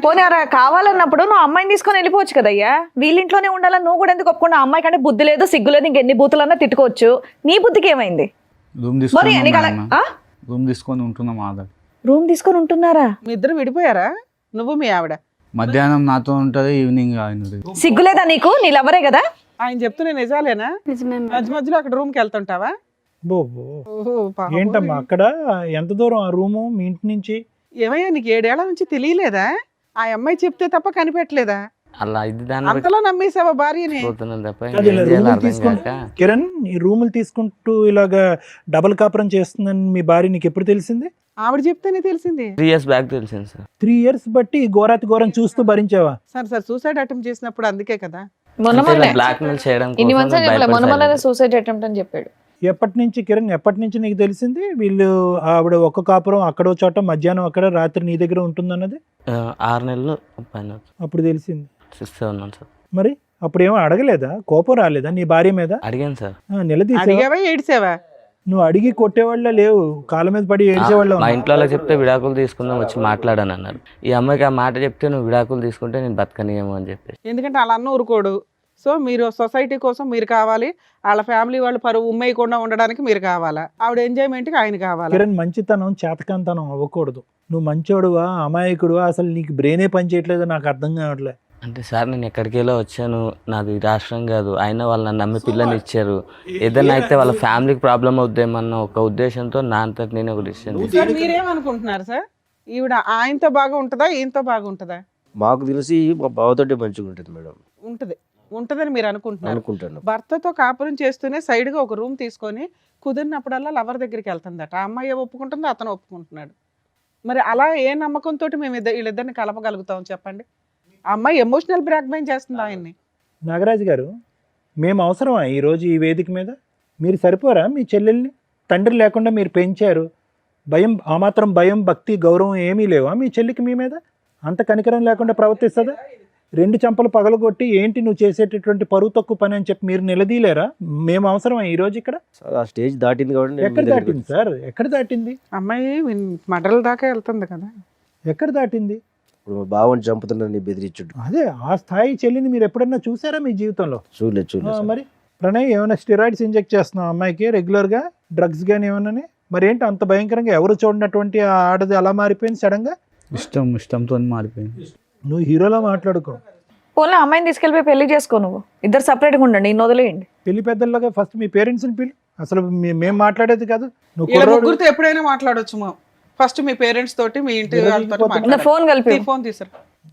పోనీ కావాలన్నప్పుడు నువ్వు అమ్మాయిని తీసుకొని వెళ్ళిపోవచ్చు కదయ్యా. వీళ్ళింట్లోనే ఉండాలని నువ్వు కూడా ఎందుకు ఒప్పుకున్నా? అమ్మాయి కంటే బుద్ధి లేదు, సిగ్గు లేదు, ఇంకెన్ని బూతులన్నా తిట్టుకోవచ్చు. నీ బుద్ధికి ఏమైంది? రూమ్ మరి నీకు అలా- ఆ? తీసుకొని ఉంటున్నాం ఆధార్. రూమ్ తీసుకొని ఉంటున్నారా? మీ ఇద్దరు విడిపోయారా? నువ్వు మీ ఆవిడ? మధ్యాహ్నం నాతో ఉంటుంది, ఈవినింగ్ ఆయన. సిగ్గులేదా నీకు? నీ లవరే కదా. ఆయన చెప్తున్నా నిజాలేనా? నిజమే మేడం. మధ్య మధ్యలో అక్కడ రూమ్కి వెళ్తుంటావా? ఓహో, పాపం. ఏంటమ్మా అక్కడ ఎంత దూరం ఆ రూము మీ ఇంటి నుంచి? ఏమయ్యా నీకు 7 ఏళ్ల నుంచి తెలియలేదా? ఆ అమ్మాయి చెప్తే తప్ప కనిపెట్టలేదా? అలా ఇది దాన్ని అంతలా నమ్మేసావా భార్యని? పోతున్నాను తప్ప అది ఏం ఇలా చేయాలో రూములు అర్థం తీసుకుంటూ కాక. కిరణ్ ఈ రూములు తీసుకుంటూ ఇలాగా డబుల్ కాపురం చేస్తుందని మీ భార్య నీకు ఎప్పుడు తెలిసింది? ఆవిడ చెప్తేనే తెలిసింది. 3 years బ్యాక్ తెలిసింది సార్. 3 years బట్టి ఈ ఘోరాతి ఘోరం చూస్తూ భరించావా? సార్ సూసైడ్ అటెంప్ట్ చేసినప్పుడు అందుకే కదా. మొన్న బ్లాక్ మెయిల్ చేయడం ఇన్ని కోసం మంత్స్ భయపడి మొన్న silent. సూసైడ్ అటెంప్ట్ అని చెప్పాడు. ఎప్పటి నుంచి కిరణ్, ఎప్పటి నుంచి నీకు తెలిసింది వీళ్ళు ఆవిడ ఒక్క కాపురం అక్కడో చోట మధ్యాహ్నం అక్కడ రాత్రి నీ దగ్గర ఉంటుందన్నది? 6 నెలలు పైన అప్పుడు తెలిసింది. 6-7 months సార్. మరి అప్పుడు ఏమో అడగలేదా? కోపం రాలేదా నీ భార్య మీద? అడిగాను సార్. నిలదీసావా? అడిగావా ఏడిసావా? నువ్వు అడిగి కొట్టేవాళ్ళ లేవు, కాళ్ళ మీద పడి ఏడ్చేవాళ్ళ మా ఇంట్లో వాళ్ళకి చెప్తే విడాకులు తీసుకుందాం వచ్చి మాట్లాడాను అన్నారు. ఈ అమ్మాయికి ఆ మాట చెప్తే నువ్వు విడాకులు తీసుకుంటే నేను బతకనియేమో అని చెప్పేసి. ఎందుకంటే వాళ్ళ అన్న ఊరుకోడు. సో మీరు సొసైటీ కోసం మీరు కావాలి, వాళ్ళ ఫ్యామిలీ వాళ్ళు పరువు ఉమ్మేయకుండా ఉండడానికి మీరు కావాలా, ఆవిడ ఎంజాయ్మెంట్కి ఆయన కావాలా? కిరణ్ మంచితనం చేతకంతనం అవ్వకూడదు. నువ్వు మంచోడువా అమాయకుడువా అసలు నీకు బ్రెయినే పని చేయట్లేదో నాకు అర్థం కావట్లే. అంటే సార్ నేను ఎక్కడికెళ్ళో వచ్చాను, నాది రాష్ట్రం కాదు, అయినా వాళ్ళు నన్ను నమ్మి పిల్లని ఇచ్చారు, ఏదైనా అయితే వాళ్ళ ఫ్యామిలీకి ప్రాబ్లం అవుద్దేమన్న ఒక ఉద్దేశంతో నా అంతటి నేను ఒక డిసిషన్. సార్ మీరేమనుకుంటున్నారు సార్? ఈవిడ ఆయనతో బాగా ఉంటుందా ఈయనతో బాగా ఉంటుందా? మాకు తెలిసి మా బావతోటే మంచిగా ఉంటుంది మేడం. ఉంటుందని మీరు అనుకుంటున్నారు. అనుకుంటాను. భర్తతో కాపురం చేస్తూనే సైడ్గా ఒక రూమ్ తీసుకొని కుదిరినప్పుడల్లా లవర్ దగ్గరికి వెళ్తుందట. ఆ అమ్మాయి ఒప్పుకుంటుందో అతను ఒప్పుకుంటున్నాడు. మరి అలా ఏ నమ్మకంతో మేము వీళ్ళిద్దరిని కలపగలుగుతాం చెప్పండి? ఆ అమ్మాయి ఎమోషనల్ బ్లాక్మెయిల్ చేస్తుంది ఆయన్ని. నాగరాజు గారు, మేము అవసరమా ఈరోజు ఈ వేదిక మీద? మీరు సరిపోరా? మీ చెల్లెల్ని తండ్రి లేకుండా మీరు పెంచారు, భయం, ఆ మాత్రం భయం, భక్తి, గౌరవం ఏమీ లేవా మీ చెల్లికి మీ మీద? అంత కనికరం లేకుండా ప్రవర్తిస్తుందా? 2 చెంపలు పగలగొట్టి ఏంటి నువ్వు చేసేటటువంటి పరువు తక్కువ పని అని చెప్పి మీరు నిలదీలేరా? మేము అవసరమా ఈ రోజు ఇక్కడ? ఆ స్టేజ్ దాటింది కాబట్టి నేను ఎక్కడ మీ దగ్గరికి దాటింది సార్? ఎక్కడ దాటింది? అమ్మాయి మడల దాకా వెళ్తుంది కదా. ఎక్కడ దాటింది? ఇప్పుడు మా బావని చంపుతున్నారని బెదిరించుడు. అదే ఆ స్థాయి చెల్లిని మీరు ఎప్పుడన్నా చూసారా మీ జీవితంలో? చూడలేదు మరి ప్రణయ్ ఏమైనా స్టెరాయిడ్స్ ఇంజెక్ట్ చేస్తున్నావు అమ్మాయికి రెగ్యులర్గా, డ్రగ్స్ కానీ ఏమన్నా? మరి ఏంటి అంత భయంకరంగా ఎవరు చూడనటువంటి ఆ ఆడది అలా మారిపోయింది సడన్గా? ఇష్టంతో మారిపోయింది. నువ్వు హీరోలా మాట్లాడుకో. పోన్లే అమ్మాయిని తీసుకెళ్ళిపోయి పెళ్లి చేసుకో, నువ్వు ఇద్దరు సపరేట్గా ఉండండి, ఇన్ని వదిలేయండి. పెళ్లి పెద్దల్లాగా ఫస్ట్ మీ పేరెంట్స్ని పిలు. అసలు మేము మాట్లాడేది కాదు. నువ్వు ఇలా కుర్రోడు ముగ్గురితో ఎప్పుడైనా మాట్లాడొచ్చు. ఫస్ట్ మీ పేరెంట్స్ తోటి, మీ ఇంటి వాళ్ళతో నా మాట్లాడాలి. ఫోన్ కలిపి ఫోన్ తీసారు.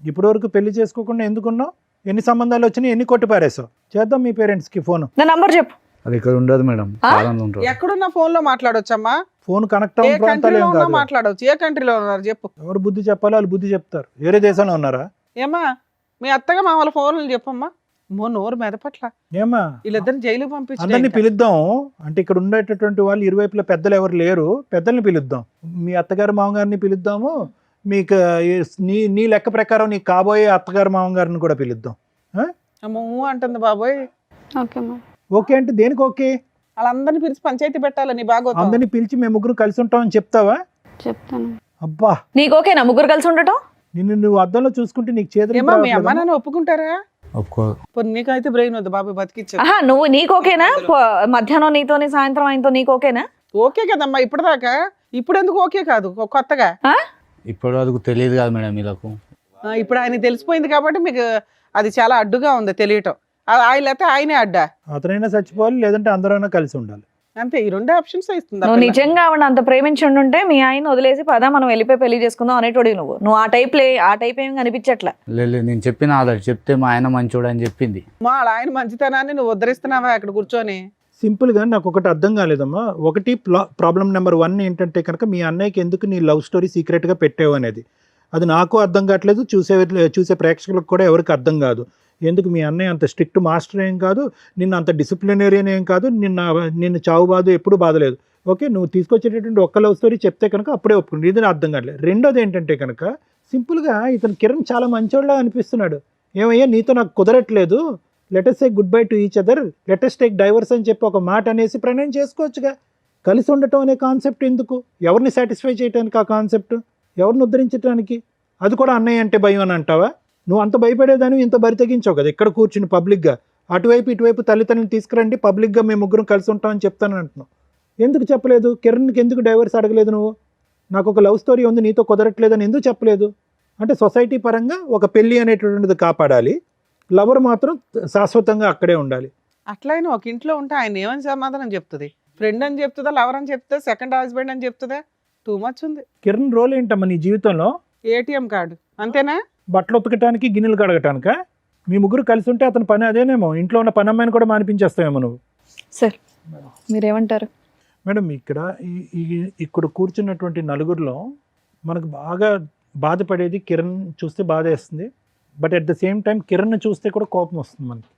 ఇప్పటి వరకు పెళ్లి చేసుకోకుండా ఎందుకున్నావు? ఎన్ని సంబంధాలు వచ్చినాయి, ఎన్ని కొట్టి పారేసావు? చేద్దాం మీ పేరెంట్స్కి ఫోన్. నా నంబర్ చెప్పు. అది ఇక్కడ ఉండదు మేడం, కాలంలో ఉంటుంది. ఎక్కడున్న ఫోన్ లో మాట్లాడొచ్చమ్మా? ఫోన్ కనెక్ట్ ఏ అవ్వని ప్రాంతాలు కంట్రీలో ఏం ఉన్నా కాదు. మాట్లాడవచ్చు. ఏ కంట్రీలో ఉన్నారు చెప్పు. ఎవరు బుద్ధి చెప్పాలో వాళ్ళు బుద్ధి చెప్తారు. వేరే దేశంలో ఉన్నారా? ఏమా మీ అత్తగా మా వాళ్ళ ఫోన్లు చెప్పమ్మా. నోరు మెదపట్ల. ఏమా వీళ్ళిద్దరిని జైలు అందరినీ పంపించి పిలుద్దాం. అంటే ఇక్కడ ఉండేటటువంటి వాళ్ళు ఇరువైపుల పెద్దలు ఎవరు లేరు, పెద్దల్ని పిలుద్దాం. మీ అత్తగారు మామగారిని పిలుద్దాము. మీకు నీ లెక్క ప్రకారం నీ కాబోయే అత్తగారు మామగారిని కూడా పిలుద్దాం. అంటుంది బాబోయ్. Okay ma'am. ఓకే అంటే దేనికి ఓకే? వాళ్ళందరినీ పిలిచి పంచాయతీ పెట్టాలని బాగోతుంది. అందరినీ పిలిచి మేము ముగ్గురు కలిసి ఉంటామని చెప్తావా? చెప్తాను. అబ్బా, నీకు ఓకేనా ముగ్గురు కలిసి ఉండటం? నిన్ను నువ్వు అద్దంలో చూసుకుంటే నీకు చేతులు ఏమా మీ అమ్మ నాన్న ఒప్పుకుంటారా? ఒప్పుకో. నీకైతే బ్రెయిన్ వద్దు బాబు, బతికిచ్చా. ఆహా, నువ్వు నీకు ఓకేనా? మధ్యాహ్నం నీతోని సాయంత్రం ఆయనతో నీకు ఓకేనా? ఓకే కదమ్మా ఇప్పటిదాకా. ఇప్పుడు ఎందుకు ఓకే కాదు కొత్తగా? ఇప్పటి వరకు తెలియదు కదా మేడం వీళ్ళకు. ఇప్పుడు ఆయన తెలిసిపోయింది కాబట్టి మీకు అది చాలా అడ్డుగా ఉంది తెలియటం. ఆయన లేకపోతే ఆయనే అడ్డా. అతనైనా చచ్చిపోవాలి, లేదంటే అందరైనా కలిసి ఉండాలి. అంతే, ఈ 2 ఆప్షన్స్ ఇస్తుంది. నువ్వు నిజంగా ఆవిడ అంత ప్రేమించి ఉంటే మీ ఆయన వదిలేసి పదా మనం వెళ్ళిపోయి పెళ్లి చేసుకుందాం అనేటోడి నువ్వు ఆ టైప్ ఏం కనిపించట్లా. లేదు నేను చెప్పిన ఆల్రెడీ చెప్తే మా ఆయన మంచోడు అని చెప్పింది. మా ఆయన మంచితనాన్ని నువ్వు ఉద్ధరిస్తున్నావా అక్కడ కూర్చొని? సింపుల్గా నాకు ఒకటి అర్థం కాలేదమ్మా. ఒకటి ప్రాబ్లం నెంబర్ 1 ఏంటంటే కనుక మీ అన్నయ్యకి ఎందుకు నీ లవ్ స్టోరీ సీక్రెట్గా పెట్టావు అనేది. అది నాకు అర్థం కావట్లేదు, చూసే ప్రేక్షకులకు కూడా ఎవరికి అర్థం కాదు. ఎందుకు మీ అన్నయ్య అంత స్ట్రిక్ట్ మాస్టర్ ఏం కాదు, నిన్ను అంత డిసిప్లినరీన్ ఏం కాదు, నిన్ను చావు బాధ ఎప్పుడు బాధలేదు. ఓకే, నువ్వు తీసుకొచ్చేటటువంటి ఒక్క లవ్ స్టోరీ చెప్తే కనుక అప్పుడే ఒప్పుకుంటుంది. ఇది అర్థం కావట్లేదు. రెండోది ఏంటంటే కనుక సింపుల్గా ఇతను కిరణ్ చాలా మంచోళ్ళగా అనిపిస్తున్నాడు. ఏమయ్యా నీతో నాకు కుదరట్లేదు, let's say good bye to each other, let's take divorce అని చెప్పి ఒక మాట అనేసి ప్రణయం చేసుకోవచ్చుగా. కలిసి ఉండటం అనే కాన్సెప్ట్ ఎందుకు? ఎవరిని సాటిస్ఫై చేయడానికి ఆ కాన్సెప్ట్? ఎవరిని ఉద్ధరించడానికి? అది కూడా అన్నయ్య అంటే భయం అని అంటావా? నువ్వు అంత భయపడేదాన్ని ఇంత బరి తెగించావు కదా ఇక్కడ కూర్చుని పబ్లిక్గా. అటువైపు ఇటువైపు తల్లిదండ్రులు తీసుకురండి, పబ్లిక్గా మేము ముగ్గురం కలిసి ఉంటామని చెప్తానని అంటున్నావు. ఎందుకు చెప్పలేదు? కిరణ్కి ఎందుకు డైవర్స్ అడగలేదు నువ్వు? నాకు ఒక లవ్ స్టోరీ ఉంది నీతో కుదరట్లేదని ఎందుకు చెప్పలేదు? అంటే సొసైటీ పరంగా ఒక పెళ్ళి అనేటువంటిది కాపాడాలి, లవర్ మాత్రం శాశ్వతంగా అక్కడే ఉండాలి. అట్లయినా ఒక ఇంట్లో ఉంటే ఆయన ఏమని సమాధానం చెప్తుంది? ఫ్రెండ్ అని చెప్తుందా, లవర్ అని చెప్తుందా, సెకండ్ హస్బెండ్ అని చెప్తుందా? టూ మచ్ ఉంది. కిరణ్ రోల్ ఏంటమ్మా నీ జీవితంలో? ఏటీఎం కార్డు అంతేనా? బట్టలు ఉతకటానికి, గిన్నెలు కడగటానికా? మీ ముగ్గురు కలిసి ఉంటే అతని పని అదేనేమో. ఇంట్లో ఉన్న పని అమ్మాయిని కూడా మానిపించేస్తావేమో నువ్వు. సార్ మీరేమంటారు? మేడం ఇక్కడ కూర్చున్నటువంటి నలుగురిలో మనకు బాగా బాధపడేది కిరణ్ చూస్తే బాధ వేస్తుంది. But at the same time Kiran చూస్తే కూడా కోపం వస్తుంది మనకి.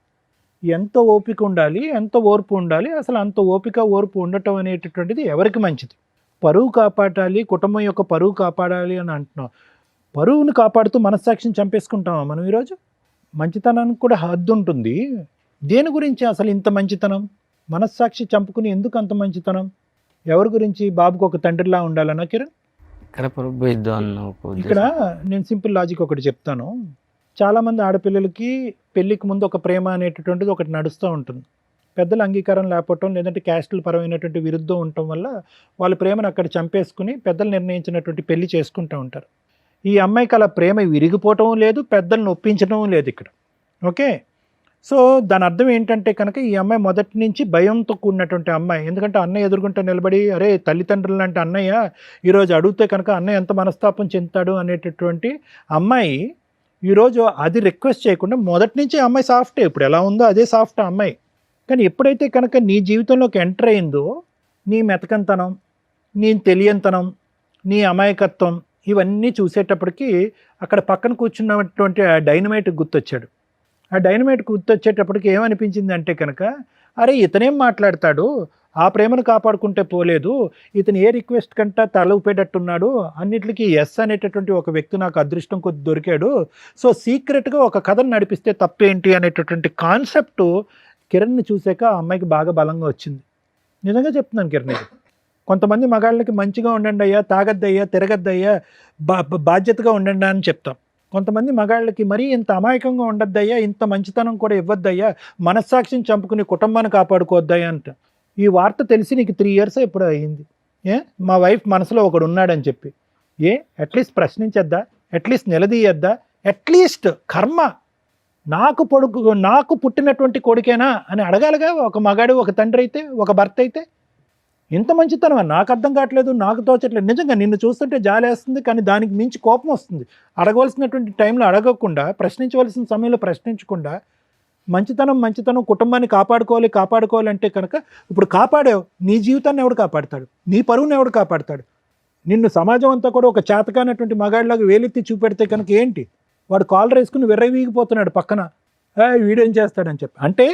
ఎంత ఓపిక ఉండాలి, ఎంత ఓర్పు ఉండాలి, అసలు అంత ఓపిక ఓర్పు ఉండటం అనేటటువంటిది ఎవరికి మంచిది? పరువు కాపాడాలి, కుటుంబం యొక్క పరువు కాపాడాలి అని అంటున్నాం. పరువును కాపాడుతూ మనస్సాక్షిని చంపేసుకుంటామా మనం ఈరోజు? మంచితనానికి కూడా హద్దు ఉంటుంది. దేని గురించి అసలు ఇంత మంచితనం? మనస్సాక్షి చంపుకుని ఎందుకు అంత మంచితనం? ఎవరి గురించి? బాబుకు ఒక తండ్రిలా ఉండాలన్నా కిరణ్? ఇక్కడ నేను సింపుల్ లాజిక్ ఒకటి చెప్తాను. చాలామంది ఆడపిల్లలకి పెళ్ళికి ముందు ఒక ప్రేమ అనేటటువంటిది ఒకటి నడుస్తూ ఉంటుంది. పెద్దల అంగీకారం లేకపోవటం, లేదంటే క్యాస్టుల పరమైనటువంటి విరుద్ధం ఉండటం వల్ల వాళ్ళ ప్రేమను అక్కడ చంపేసుకుని పెద్దలు నిర్ణయించినటువంటి పెళ్లి చేసుకుంటూ ఉంటారు. ఈ అమ్మాయికి అలా ప్రేమ విరిగిపోవటం లేదు, పెద్దలను ఒప్పించడం లేదు ఇక్కడ. ఓకే, సో దాని అర్థం ఏంటంటే కనుక ఈ అమ్మాయి మొదటి నుంచి భయంతో కూడినటువంటి అమ్మాయి. ఎందుకంటే అన్నయ్య ఎదుర్కొంటే నిలబడి అరే తల్లిదండ్రులు లాంటి అన్నయ్య ఈరోజు అడిగితే కనుక అన్నయ్య ఎంత మనస్తాపం చెందుతాడు అనేటటువంటి అమ్మాయి ఈరోజు అది రిక్వెస్ట్ చేయకుండా మొదటి నుంచి అమ్మాయి సాఫ్టే. ఇప్పుడు ఎలా ఉందో అదే సాఫ్ట్ అమ్మాయి. కానీ ఎప్పుడైతే కనుక నీ జీవితంలోకి ఎంటర్ అయిందో నీ మెతకంతనం, నీ తెలియంతనం, నీ అమాయకత్వం ఇవన్నీ చూసేటప్పటికి అక్కడ పక్కన కూర్చున్నటువంటి ఆ డైనమైట్ గుర్తొచ్చాడు. ఆ డైనమైట్ గుర్తొచ్చేటప్పటికి ఏమనిపించింది అంటే కనుక అరే ఇతనేం మాట్లాడతాడు, ఆ ప్రేమను కాపాడుకుంటే పోలేదు, ఇతను ఏ రిక్వెస్ట్ కంటా తల ఊపేటట్టున్నాడు, అన్నిటికీ ఎస్ అనేటటువంటి ఒక వ్యక్తి నాకు అదృష్టం కొద్ది దొరికాడు, సో సీక్రెట్గా ఒక కథను నడిపిస్తే తప్పేంటి అనేటటువంటి కాన్సెప్ట్ కిరణ్ని చూసాక ఆ అమ్మాయికి బాగా బలంగా వచ్చింది. నిజంగా చెప్తున్నాను కిరణ్, కొంతమంది మగాళ్ళకి మంచిగా ఉండండి అయ్యా, తాగద్దయ్యా, తిరగద్దయ్యా, బాధ్యతగా ఉండండి అని చెప్తాం. కొంతమంది మగాళ్ళకి మరీ ఇంత అమాయకంగా ఉండద్దయ్యా, ఇంత మంచితనం కూడా ఇవ్వద్దయ్యా, మనస్సాక్షిని చంపుకుని కుటుంబాన్ని కాపాడుకోవద్దయ్యా అంట. ఈ వార్త తెలిసి నీకు 3 years ఎప్పుడు అయ్యింది. మా వైఫ్ మనసులో ఒకడు ఉన్నాడని చెప్పి అట్లీస్ట్ ప్రశ్నించద్దా, అట్లీస్ట్ నిలదీయద్దా, అట్లీస్ట్ కర్మ నాకు పుట్టినటువంటి కొడుకేనా అని అడగాలిగా ఒక మగాడు, ఒక తండ్రి అయితే, ఒక భర్త అయితే. ఇంత మంచితనం నాకు అర్థం కావట్లేదు, నాకు తోచట్లేదు. నిజంగా నిన్ను చూస్తుంటే జాలేస్తుంది, కానీ దానికి మించి కోపం వస్తుంది. అడగవలసినటువంటి టైంలో అడగకుండా, ప్రశ్నించవలసిన సమయంలో ప్రశ్నించకుండా, మంచితనం కుటుంబాన్ని కాపాడుకోవాలి అంటే కనుక ఇప్పుడు కాపాడావు, నీ జీవితాన్ని ఎవడు కాపాడతాడు, నీ పరువుని ఎవడు కాపాడతాడు? నిన్ను సమాజం అంతా కూడా ఒక చేతకానటువంటి మగాడిలాగా వేలెత్తి చూపెడితే కనుక ఏంటి, వాడు కాలర్ వేసుకుని విర్రవీగిపోతున్నాడు పక్కన, వీడేం చేస్తాడని చెప్పి. అంటే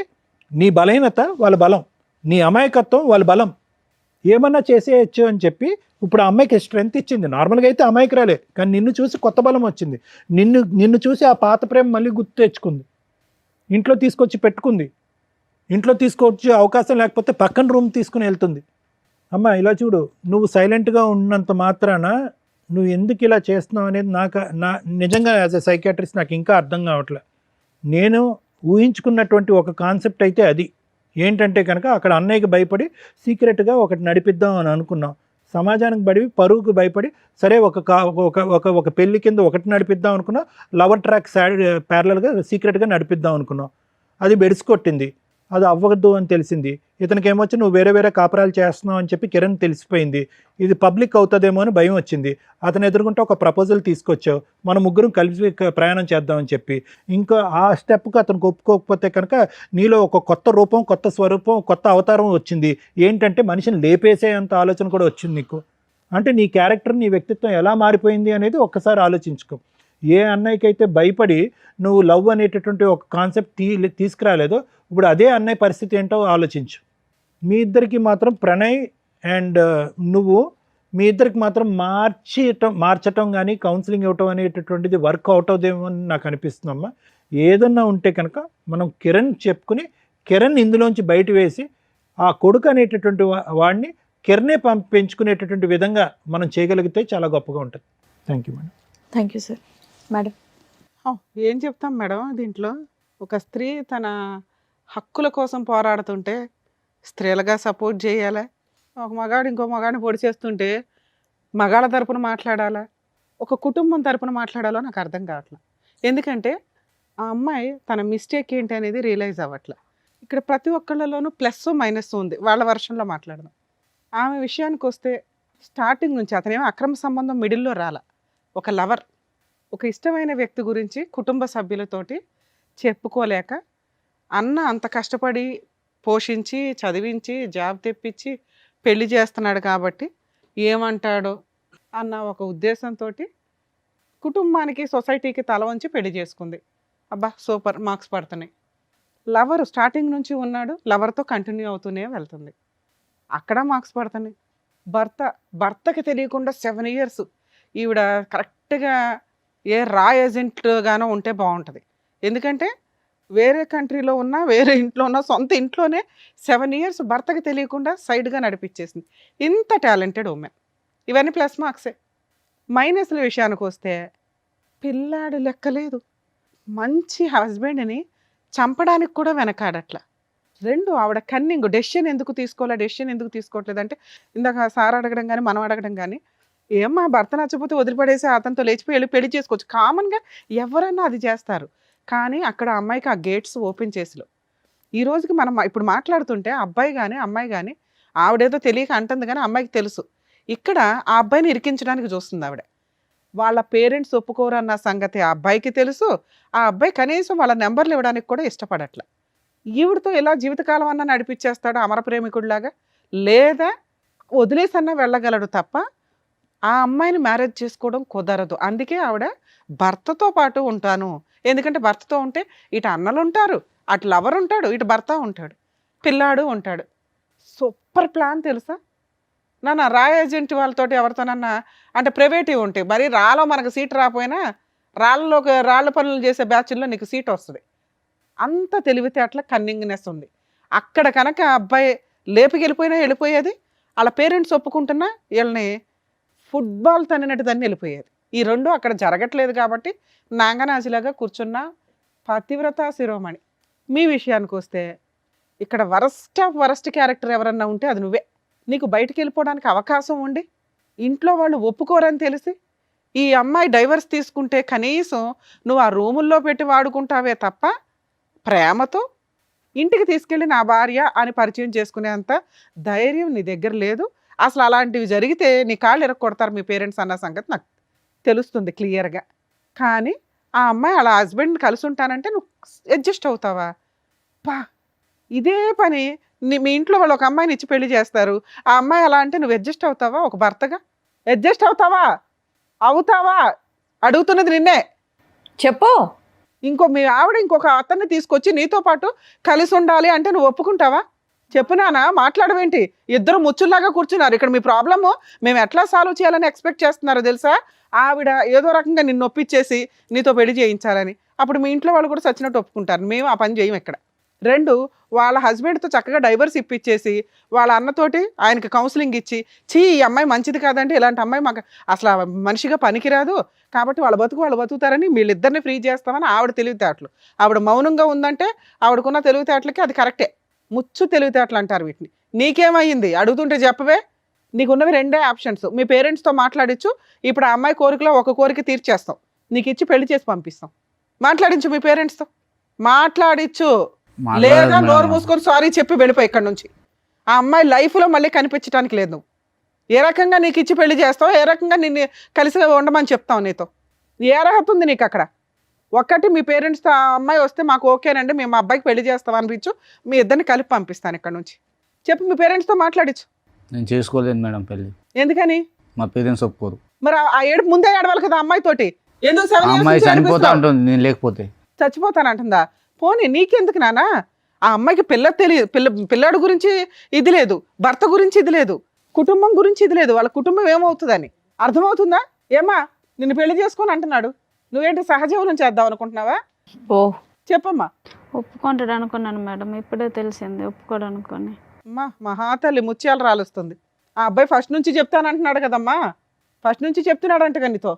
నీ బలహీనత వాళ్ళ బలం, నీ అమాయకత్వం వాళ్ళ బలం, ఏమన్నా చేసేయచ్చు అని చెప్పి ఇప్పుడు ఆ అమ్మాయికి స్ట్రెంత్ ఇచ్చింది. నార్మల్గా అయితే అమాయకురాలే, కానీ నిన్ను చూసి కొత్త బలం వచ్చింది. నిన్ను చూసి ఆ పాత ప్రేమ మళ్ళీ గుర్తు తెచ్చుకుంది, ఇంట్లో తీసుకొచ్చి పెట్టుకుంది. ఇంట్లో తీసుకొచ్చి అవకాశం లేకపోతే పక్కన రూమ్ తీసుకుని వెళ్తుంది. అమ్మ ఇలా చూడు, నువ్వు సైలెంట్గా ఉన్నంత మాత్రాన నువ్వు ఎందుకు ఇలా చేస్తున్నావు అనేది నా నిజంగా యాజ్ ఎ సైకియాట్రిస్ట్ నాకు ఇంకా అర్థం కావట్లే. నేను ఊహించుకున్నటువంటి ఒక కాన్సెప్ట్ అయితే అది ఏంటంటే కనుక అక్కడ అన్నయ్యకి భయపడి సీక్రెట్గా ఒకటి నడిపిద్దాం అని అనుకున్నాం. సమాజానికి బడి పరువుకు భయపడి సరే ఒక పెళ్లి కింద ఒకటి నడిపిద్దాం అనుకున్నాం, లవర్ ట్రాక్ ప్యారలల్గా సీక్రెట్గా నడిపిద్దాం అనుకున్నాం. అది బెడిసికొట్టింది, అది అవ్వద్దు అని తెలిసింది. ఇతనికి ఏమొచ్చి నువ్వు వేరే కాపురాలు చేస్తున్నావు అని చెప్పి కిరణ్ తెలిసిపోయింది. ఇది పబ్లిక్ అవుతుందేమో అని భయం వచ్చింది. అతను ఎదుర్కొంటే ఒక ప్రపోజల్ తీసుకొచ్చావు, మన ముగ్గురం కలిసి ప్రయాణం చేద్దామని చెప్పి. ఇంకా ఆ స్టెప్కి అతనికి ఒప్పుకోకపోతే కనుక నీలో ఒక కొత్త రూపం, కొత్త స్వరూపం, కొత్త అవతారం వచ్చింది. ఏంటంటే మనిషిని లేపేసేంత ఆలోచన కూడా వచ్చింది నీకు. అంటే నీ క్యారెక్టర్, నీ వ్యక్తిత్వం ఎలా మారిపోయింది అనేది ఒక్కసారి ఆలోచించుకో. ఏ అన్నయ్యకైతే భయపడి నువ్వు లవ్ అనేటటువంటి ఒక కాన్సెప్ట్ తీసుకురాలేదో, ఇప్పుడు అదే అన్నయ్య పరిస్థితి ఏంటో ఆలోచించు. మీ ఇద్దరికి మాత్రం ప్రణయ్ అండ్ నువ్వు మీ ఇద్దరికి మాత్రం మార్చటం కానీ కౌన్సిలింగ్ ఇవ్వటం అనేటటువంటిది వర్క్ అవుట్ అవుదేమో అని నాకు అనిపిస్తుందమ్మా. ఏదన్నా ఉంటే కనుక మనం కిరణ్ చెప్పుకుని కిరణ్ ఇందులోంచి బయట వేసి ఆ కొడుకు అనేటటువంటి వాడిని కిరణే పెంచుకునేటటువంటి విధంగా మనం చేయగలిగితే చాలా గొప్పగా ఉంటుంది. Thank you madam. Thank you sir. Madam ఏం చెప్తాం మేడం దీంట్లో? ఒక స్త్రీ తన హక్కుల కోసం పోరాడుతుంటే స్త్రీలుగా సపోర్ట్ చేయాలా? ఒక మగాడు ఇంకో మగాడిని పొడి చేస్తుంటే మగాళ్ళ తరపున మాట్లాడాలా, ఒక కుటుంబం తరపున మాట్లాడాలో నాకు అర్థం కావట్లేదు. ఎందుకంటే ఆ అమ్మాయి తన మిస్టేక్ ఏంటి అనేది రియలైజ్ అవ్వట్లే. ఇక్కడ ప్రతి ఒక్కళ్ళలోనూ ప్లస్ మైనస్ ఉంది. వాళ్ళ వర్షన్లో మాట్లాడదాం. ఆమె విషయానికి వస్తే స్టార్టింగ్ నుంచి అతనేమో అక్రమ సంబంధం మిడిల్లో రాలా. ఒక లవర్, ఒక ఇష్టమైన వ్యక్తి గురించి కుటుంబ సభ్యులతోటి చెప్పుకోలేక అన్న అంత కష్టపడి పోషించి చదివించి జాబ్ తెప్పించి పెళ్లి చేస్తున్నాడు కాబట్టి ఏమంటాడో అన్న ఒక ఉద్దేశంతో కుటుంబానికి సొసైటీకి తల వంచి పెళ్లి చేసుకుంది. అబ్బా సూపర్, మార్క్స్ పడుతున్నాయి. లవర్ స్టార్టింగ్ నుంచి ఉన్నాడు, లవర్తో కంటిన్యూ అవుతూనే వెళ్తుంది, అక్కడ మార్క్స్ పడుతున్నాయి. భర్తకి తెలియకుండా 7 years ఈవిడ కరెక్ట్గా ఏ రా ఏజెంట్గానో ఉంటే బాగుంటుంది. ఎందుకంటే వేరే కంట్రీలో ఉన్నా, వేరే ఇంట్లో ఉన్నా, సొంత ఇంట్లోనే 7 years భర్తకి తెలియకుండా సైడ్గా నడిపించేసింది. ఇంత టాలెంటెడ్ ఉమెన్. ఇవన్నీ ప్లస్ మార్క్సే. మైనస్ల విషయానికి వస్తే పిల్లాడు లెక్కలేదు, మంచి హస్బెండ్ని చంపడానికి కూడా వెనకాడట్లా. 2 ఆవిడ కన్నింగ్. డెసిషన్ ఎందుకు తీసుకోవట్లేదు అంటే ఇందాక సార్ అడగడం కానీ మనం అడగడం కానీ, ఏమ్మా భర్త నచ్చకపోతే వదిలిపడేసి అతనితో లేచిపోయి పెళ్లి చేసుకోవచ్చు, కామన్గా ఎవరన్నా అది చేస్తారు. కానీ అక్కడ అమ్మాయికి ఆ గేట్స్ ఓపెన్ చేసిలో ఈ రోజుకి మనం ఇప్పుడు మాట్లాడుతుంటే అబ్బాయి కానీ అమ్మాయి కానీ ఆవిడేదో తెలియక అంటుంది, కానీ అమ్మాయికి తెలుసు ఇక్కడ ఆ అబ్బాయిని ఇరికించడానికి చూస్తుంది ఆవిడ. వాళ్ళ పేరెంట్స్ ఒప్పుకోరన్న సంగతి ఆ అబ్బాయికి తెలుసు. ఆ అబ్బాయి కనీసం వాళ్ళ నెంబర్లు ఇవ్వడానికి కూడా ఇష్టపడట్ల. ఈవిడతో ఇలా జీవితకాలం అన్నా నడిపించేస్తాడు అమర ప్రేమికుడిలాగా, లేదా వదిలేసన్నా వెళ్ళగలడు తప్ప ఆ అమ్మాయిని మ్యారేజ్ చేసుకోవడం కుదరదు. అందుకే ఆవిడ భర్తతో పాటు ఉంటాను. ఎందుకంటే భర్తతో ఉంటే ఇటు అన్నలు ఉంటారు, అటు లవర్ ఉంటాడు, ఇటు భర్త ఉంటాడు, పిల్లాడు ఉంటాడు. సూపర్ ప్లాన్ తెలుసా నాన్న. రా ఏజెంట్ వాళ్ళతోటి ఎవరితోనన్నా అంటే ప్రైవేటివ్ ఉంటాయి, మరి రాలో మనకు సీట్ రాకపోయినా రాళ్ళ పనులు చేసే బ్యాచ్ల్లో నీకు సీట్ వస్తుంది. అంత తెలివితేటల కన్నింగ్నెస్ ఉంది అక్కడ. కనుక అబ్బాయి లేపుకెళ్ళిపోయినా వెళ్ళిపోయేది, వాళ్ళ పేరెంట్స్ ఒప్పుకుంటున్నా వీళ్ళని ఫుట్బాల్ తన్నినట్టు దాన్ని వెళ్ళిపోయేది. ఈ రెండు అక్కడ జరగట్లేదు కాబట్టి నాంగనాజిలాగా కూర్చున్న పతివ్రత శిరోమణి. మీ విషయానికి వస్తే ఇక్కడ వరస్ట్ క్యారెక్టర్ ఎవరన్నా ఉంటే అది నువ్వే. నీకు బయటికి వెళ్ళిపోవడానికి అవకాశం ఉండి ఇంట్లో వాళ్ళు ఒప్పుకోరని తెలిసి ఈ అమ్మాయి డైవర్స్ తీసుకుంటే కనీసం నువ్వు ఆ రూముల్లో పెట్టి వాడుకుంటావే తప్ప ప్రేమతో ఇంటికి తీసుకెళ్ళి నా భార్య అని పరిచయం చేసుకునేంత ధైర్యం నీ దగ్గర లేదు. అసలు అలాంటివి జరిగితే నీ కాళ్ళు ఎరగొడతారు మీ పేరెంట్స్ అన్న సంగతి నాకు తెలుస్తుంది క్లియర్గా. కానీ ఆ అమ్మాయి అలా హస్బెండ్ కలిసి ఉంటానంటే నువ్వు అడ్జస్ట్ అవుతావా? పా ఇదే పని మీ ఇంట్లో వాళ్ళు ఒక అమ్మాయిని ఇచ్చి పెళ్లి చేస్తారు, ఆ అమ్మాయి అలా అంటే నువ్వు అడ్జస్ట్ అవుతావా? ఒక భర్తగా అడ్జస్ట్ అవుతావా? అడుగుతున్నది నిన్నే. చెప్పు. మీ ఆవిడ ఇంకొక అతన్ని తీసుకొచ్చి నీతో పాటు కలిసి ఉండాలి అంటే నువ్వు ఒప్పుకుంటావా? చెప్పు నాన్న, మాట్లాడవేంటి? ఇద్దరు ముచ్చుల్లాగా కూర్చున్నారు ఇక్కడ. మీ ప్రాబ్లము మేము ఎట్లా సాల్వ్ చేయాలని ఎక్స్పెక్ట్ చేస్తున్నారో తెలుసా? ఆవిడ ఏదో రకంగా నిన్ను ఒప్పించేసి నీతో పెళ్లి చేయించాలని. అప్పుడు మీ ఇంట్లో వాళ్ళు కూడా చచ్చినట్టు ఒప్పుకుంటారు. మేము ఆ పని చేయం ఇక్కడ. 2, వాళ్ళ హస్బెండ్తో చక్కగా డైవర్స్ ఇప్పించేసి వాళ్ళ అన్నతోటి ఆయనకి కౌన్సిలింగ్ ఇచ్చి, ఈ అమ్మాయి మంచిది కాదంటే ఇలాంటి అమ్మాయి మాకు అసలు మనిషిగా పనికిరాదు కాబట్టి వాళ్ళు బతుకుతారని వీళ్ళిద్దరిని ఫ్రీ చేస్తామని ఆవిడ తెలివితేటలు. ఆవిడ మౌనంగా ఉందంటే ఆవిడకున్న తెలివితేటలకి అది కరెక్టే. ముచ్చు తెలివితేటలు అంటారు వీటిని. నీకేమయ్యింది అడుగుతుంటే చెప్పవే. నీకున్నవి 2 ఆప్షన్స్. మీ పేరెంట్స్తో మాట్లాడించు, ఇప్పుడు ఆ అమ్మాయి కోరికలో ఒక కోరిక తీర్చేస్తాం, నీకు ఇచ్చి పెళ్లి చేసి పంపిస్తాం. మాట్లాడించు మీ పేరెంట్స్తో, మాట్లాడించు. లేదా నోరు మూసుకొని సారీ చెప్పి వెళ్ళిపోయి ఇక్కడ నుంచి. ఆ అమ్మాయి లైఫ్లో మళ్ళీ కనిపించడానికి లేదు. నువ్వు ఏ రకంగా నీకు ఇచ్చి పెళ్లి చేస్తావు, ఏ రకంగా నిన్ను కలిసి ఉండమని చెప్తావు, నీతో ఏ అర్హత ఉంది నీకు అక్కడ? ఒక్కటి మీ పేరెంట్స్తో ఆ అమ్మాయి వస్తే మాకు ఓకేనండి, మేము మా అబ్బాయికి పెళ్లి చేస్తాం అనిపించు, మీ ఇద్దరిని కలిపి పంపిస్తాను ఇక్కడ నుంచి. చెప్పు మీ పేరెంట్స్తో మాట్లాడించు. నేను చేసుకోలేదు మేడం పెళ్ళి. ఎందుకని? మా పేరెంట్స్ ఒప్పుకోరు. మరి ఆ ఏడు ముందే ఏడవాలి కదా అమ్మాయితోటి. ఎందుకు 7 years అమ్మాయి నుంచి చనిపోతా ఏడిపిస్తావు? ఉంటుంది నేను లేకపోతే. చచ్చిపోతానంటుందా? పోనీ నీకెందుకు నానా? ఆ అమ్మాయికి పిల్లాడు గురించి ఇది లేదు, భర్త గురించి ఇది లేదు, కుటుంబం గురించి ఇది లేదు, వాళ్ళ కుటుంబం ఏమవుతుందని అర్థమవుతుందా? ఏమా నిన్ను పెళ్లి చేసుకొని అంటున్నాడు, నువ్వేంటి సహజీవనం చేద్దాం అనుకుంటున్నావా? ఓ చెప్పమ్మా. ఒప్పుకుంటాడు అనుకున్నాను మేడం, ఇప్పుడే తెలిసింది ఒప్పుకోడు అనుకోని. అమ్మా మహాతల్లి ముత్యాలు రాలుస్తుంది. ఆ అబ్బాయి ఫస్ట్ నుంచి చెప్తానంటున్నాడు కదమ్మా, ఫస్ట్ నుంచి చెప్తున్నాడంట నీతో.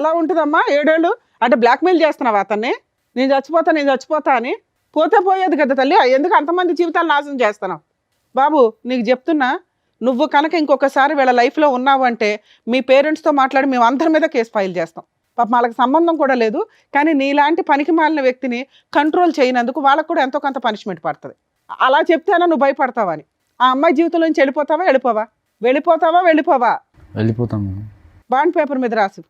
ఎలా ఉంటుందమ్మా 7 ఏళ్ళు? అంటే బ్లాక్మెయిల్ చేస్తున్నావా అతన్ని? నేను చచ్చిపోతా అని? పోతే పోయేది కదా తల్లి, ఎందుకు అంతమంది జీవితాలు నాశనం చేస్తున్నావు? బాబు నీకు చెప్తున్నా, నువ్వు కనుక ఇంకొకసారి వీళ్ళ లైఫ్లో ఉన్నావు అంటే మీ పేరెంట్స్తో మాట్లాడి మేము అందరి మీద కేసు ఫైల్ చేస్తాం. పాప వాళ్ళకి సంబంధం కూడా లేదు, కానీ నీలాంటి పనికి మాలిన వ్యక్తిని కంట్రోల్ చేయనందుకు వాళ్ళకు కూడా ఎంతో కొంత పనిష్మెంట్ పడుతుంది. అలా చెప్తేనా నువ్వు భయపడతావా అని? ఆ అమ్మాయి జీవితంలో నుంచి వెళ్ళిపోతావా? వెళ్ళిపోతాం. బాండ్ పేపర్ మీద రాసి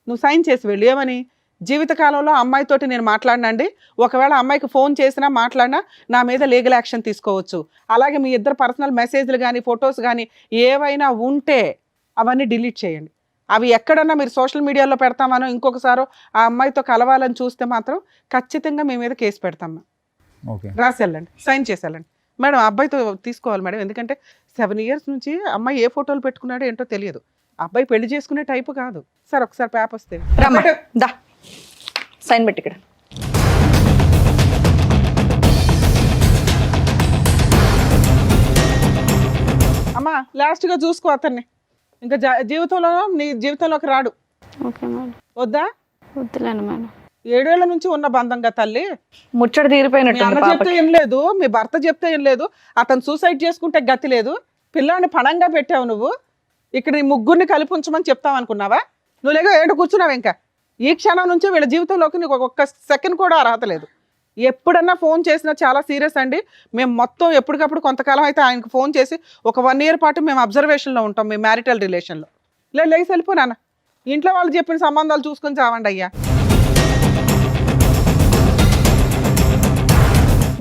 నువ్వు సైన్ చేసి వెళ్ళు. ఏమని? జీవితకాలంలో అమ్మాయితోటి నేను మాట్లాడినండి, ఒకవేళ అమ్మాయికి ఫోన్ చేసినా మాట్లాడినా నా మీద లీగల్ యాక్షన్ తీసుకోవచ్చు. అలాగే మీ ఇద్దరు పర్సనల్ మెసేజ్లు కానీ ఫొటోస్ కానీ ఏవైనా ఉంటే అవన్నీ డిలీట్ చేయండి. అవి ఎక్కడన్నా మీరు సోషల్ మీడియాలో పెడతామనో ఇంకొకసారో ఆ అమ్మాయితో కలవాలని చూస్తే మాత్రం ఖచ్చితంగా మీ మీద కేసు పెడతాం. రాసి వెళ్ళండి, సైన్ చేసి వెళ్ళండి. మేడం అబ్బాయితో తీసుకోవాలి మేడం, ఎందుకంటే 7 years నుంచి అమ్మాయి ఏ ఫోటోలు పెట్టుకున్నాడో ఏంటో తెలియదు. అబ్బాయి పెళ్లి చేసుకునే టైపు కాదు. సార్ ఒకసారి పేపర్ వస్తే దా సైన్ పెట్టి ఇక్కడ. అమ్మా లాస్ట్గా చూసుకో అతన్ని, ఇంకా నీ జీవితంలోకి రాడు. Okay madam. వద్దా? వద్దులేండి మేడం. 7 ఏళ్ల నుంచి ఉన్న బంధంగా తల్లి. ముచ్చట మీ తీరిపోయినట్టు అన్న చెప్తే ఏం లేదు, మీ భర్త చెప్తే ఏం లేదు, అతను సూసైడ్ చేసుకుంటే గతి లేదు, పిల్లాన్ని పణంగా పెట్టావు నువ్వు. ఇక్కడ నీ ముగ్గురిని కలిపి ఉంచమని చెప్తావు అనుకున్నావా? నువ్వు లేక ఏంటో కూర్చున్నావు. ఇంకా ఈ క్షణం నుంచి వీళ్ళ జీవితంలోకి నీకు ఒక్క సెకండ్ కూడా అర్హత లేదు. ఎప్పుడన్నా ఫోన్ చేసినా చాలా సీరియస్ అండి, మేము మొత్తం ఎప్పటికప్పుడు కొంతకాలం అయితే ఆయనకు ఫోన్ చేసి ఒక 1 year పాటు మేము అబ్జర్వేషన్లో ఉంటాం మీ మ్యారిటల్ రిలేషన్లో. లేచి వెళ్ళిపోనా, ఇంట్లో వాళ్ళు చెప్పిన సంబంధాలు చూసుకొని చావండి అయ్యా.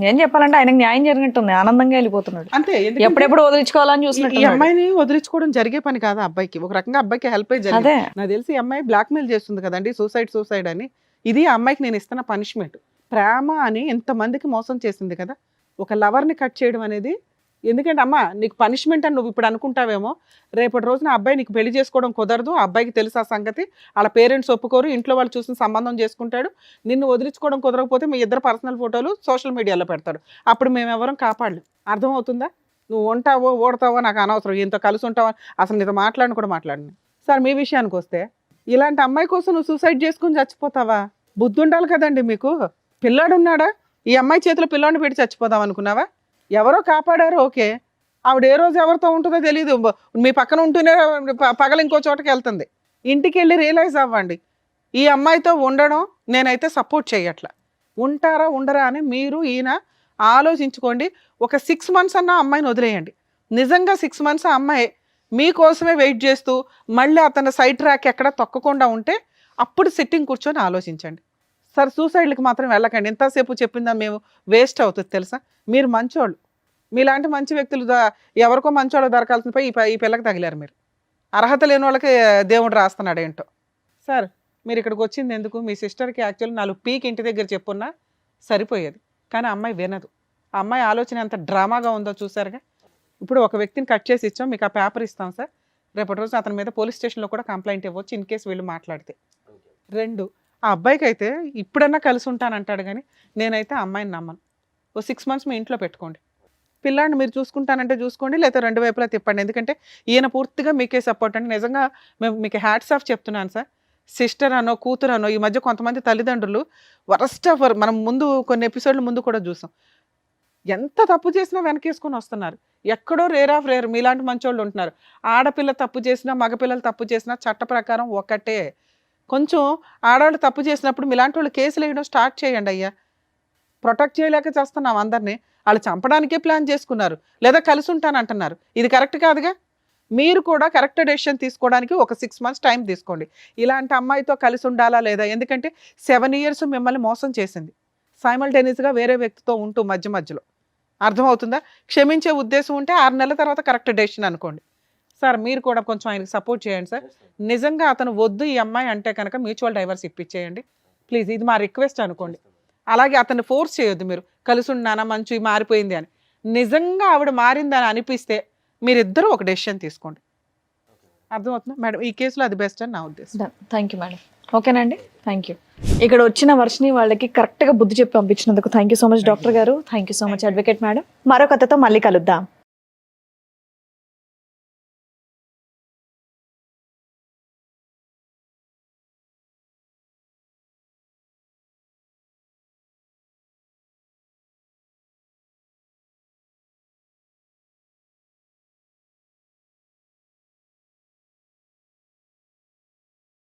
ఏం చెప్పాలంటే ఆయనకు న్యాయం జరిగినట్టుంది, ఆనందంగా వెళ్ళిపోతున్నాడు. అంతే. ఎప్పుడెప్పుడు వదిలించుకోవాలని ఈ చూసినట్టు. అమ్మాయిని వదిలించుకోవడం జరిగే పని కాదు అబ్బాయికి. ఒక రకంగా అబ్బాయికి హెల్ప్ అయ్యి జరిగింది. అదే నాకు తెలిసి ఈ అమ్మాయి బ్లాక్మెయిల్ చేస్తుంది కదండి, సూసైడ్ అని. ఇది ఆ అమ్మాయికి నేను ఇస్తున్న పనిష్మెంట్. ప్రేమ అని ఎంతమందికి మోసం చేసింది కదా, ఒక లవర్ని కట్ చేయడం అనేది, ఎందుకంటే అమ్మ నీకు పనిష్మెంట్ అని నువ్వు ఇప్పుడు అనుకుంటావేమో, రేపటి రోజున ఆ అబ్బాయి నీకు పెళ్లి చేసుకోవడం కుదరదు, ఆ అబ్బాయికి తెలుసు ఆ సంగతి, వాళ్ళ పేరెంట్స్ ఒప్పుకోరు, ఇంట్లో వాళ్ళు చూసిన సంబంధం చేసుకుంటాడు, నిన్ను వదిలించుకోవడం కుదరకపోతే మీ ఇద్దరు పర్సనల్ ఫోటోలు సోషల్ మీడియాలో పెడతాడు, అప్పుడు మేము ఎవరం కాపాడలేం. అర్థమవుతుందా? నువ్వు ఉంటావో ఓడతావో నాకు అనవసరం, ఇంత కలిసి ఉంటావో అసలు నీతో మాట్లాడిన కూడా మాట్లాడిన. సార్ మీ విషయానికి వస్తే, ఇలాంటి అమ్మాయి కోసం నువ్వు సూసైడ్ చేసుకుని చచ్చిపోతావా? బుద్ధి ఉండాలి కదండి మీకు. పిల్లాడు ఉన్నాడా? ఈ అమ్మాయి చేతిలో పిల్లాడిని పెట్టి చచ్చిపోదాం అనుకున్నావా? ఎవరో కాపాడారు, ఓకే. ఆవిడ ఏ రోజు ఎవరితో ఉంటుందో తెలియదు, మీ పక్కన ఉంటూనే పగల ఇంకో చోటకి వెళ్తుంది. ఇంటికి వెళ్ళి రియలైజ్ అవ్వండి, ఈ అమ్మాయితో ఉండడం నేనైతే సపోర్ట్ చేయట్లా. ఉంటారా ఉండరా అని మీరు ఈయన ఆలోచించుకోండి. ఒక 6 months అన్న అమ్మాయిని వదిలేయండి. నిజంగా 6 months ఆ అమ్మాయి మీకోసమే వెయిట్ చేస్తూ మళ్ళీ అతను సైడ్ ట్రాక్ ఎక్కడ తొక్కకుండా ఉంటే అప్పుడు సిట్టింగ్ కూర్చొని ఆలోచించండి. సార్ సూసైడ్కి మాత్రం వెళ్ళకండి. ఎంతసేపు చెప్పిందా మేము వేస్ట్ అవుతుంది తెలుసా. మీరు మంచోళ్ళు, మీలాంటి మంచి వ్యక్తులు ఎవరికో మంచోళ్ళు దొరకాల్సిన పోయి ఈ పిల్లకి తగిలారు. మీరు అర్హత లేని వాళ్ళకి దేవుడు రాస్తున్నాడు ఏంటో. సార్ మీరు ఇక్కడికి వచ్చింది ఎందుకు? మీ సిస్టర్కి యాక్చువల్లీ 4 పీక్ ఇంటి దగ్గర చెప్పున్నా సరిపోయేది, కానీ అమ్మాయి వినదు. ఆ అమ్మాయి ఆలోచన ఎంత డ్రామాగా ఉందో చూసారుగా. ఇప్పుడు ఒక వ్యక్తిని కట్ చేసి ఇచ్చాం, మీకు ఆ పేపర్ ఇస్తాం సార్, రేపటి రోజు అతని మీద పోలీస్ స్టేషన్లో కూడా కంప్లైంట్ ఇవ్వచ్చు ఇన్ కేసు వీళ్ళు మాట్లాడితే. 2, ఆ అబ్బాయికి అయితే ఇప్పుడన్నా కలిసి ఉంటానంటాడు, కానీ నేనైతే ఆ అమ్మాయిని నమ్మను. ఓ 6 months మీ ఇంట్లో పెట్టుకోండి, పిల్లాడిని మీరు చూసుకుంటానంటే చూసుకోండి, లేదా 2 వైపులా తిప్పండి. ఎందుకంటే ఈయన పూర్తిగా మీకే సపోర్ట్ అండి. నిజంగా మేము మీకు హ్యాట్స్ ఆఫ్ చెప్తున్నాను సార్. సిస్టర్ అనో కూతురు అనో, ఈ మధ్య కొంతమంది తల్లిదండ్రులు వరస్ట్ ఆఫ్, మనం ముందు కొన్ని ఎపిసోడ్ల ముందు కూడా చూసాం, ఎంత తప్పు చేసినా వెనకేసుకొని వస్తున్నారు. ఎక్కడో రేర్ ఆఫ్ రేర్ మీలాంటి మంచోళ్ళు ఉంటున్నారు. ఆడపిల్ల తప్పు చేసినా మగపిల్లలు తప్పు చేసినా చట్ట ప్రకారం ఒకటే. కొంచెం ఆడవాళ్ళు తప్పు చేసినప్పుడు మీలాంటి వాళ్ళు కేసులు వేయడం స్టార్ట్ చేయండి అయ్యా. ప్రొటెక్ట్ చేయలేక చేస్తున్నాం అందరినీ. వాళ్ళు చంపడానికే ప్లాన్ చేసుకున్నారు, లేదా కలిసి ఉంటానంటున్నారు. ఇది కరెక్ట్ కాదుగా. మీరు కూడా కరెక్ట్ డెసిషన్ తీసుకోవడానికి ఒక 6 months టైం తీసుకోండి. ఇలాంటి అమ్మాయితో కలిసి ఉండాలా లేదా? ఎందుకంటే 7 years మిమ్మల్ని మోసం చేసింది, సైమల్టేనియస్గా వేరే వ్యక్తితో ఉంటూ మధ్య మధ్యలో. అర్థమవుతుందా? క్షమించే ఉద్దేశం ఉంటే 6 నెలల తర్వాత కరెక్ట్ డెసిషన్ అనుకోండి. సార్ మీరు కూడా కొంచెం ఆయనకి సపోర్ట్ చేయండి సార్. నిజంగా అతను వద్దు ఈ అమ్మాయి అంటే కనుక మ్యూచువల్ డైవర్స్ ఇప్పించేయండి ప్లీజ్, ఇది మా రిక్వెస్ట్ అనుకోండి. అలాగే అతన్ని ఫోర్స్ చేయొద్దు, మీరు కలిసి ఉన్నానా మంచి మారిపోయింది అని. నిజంగా ఆవిడ మారిందని అనిపిస్తే మీరిద్దరూ ఒక డెసిషన్ తీసుకోండి. అర్థమవుతుందా మేడం? ఈ కేసులో అది బెస్ట్ అని నా ఉద్దేశం. Thank you madam. ఓకేనండి, థ్యాంక్ యూ. ఇక్కడ వచ్చిన వర్షిని వాళ్ళకి కరెక్ట్గా బుద్ధి చెప్పి పంపించినందుకు thank you so much doctor గారు. Thank you so much advocate madam. మరో కథతో మళ్ళీ కలుద్దాం.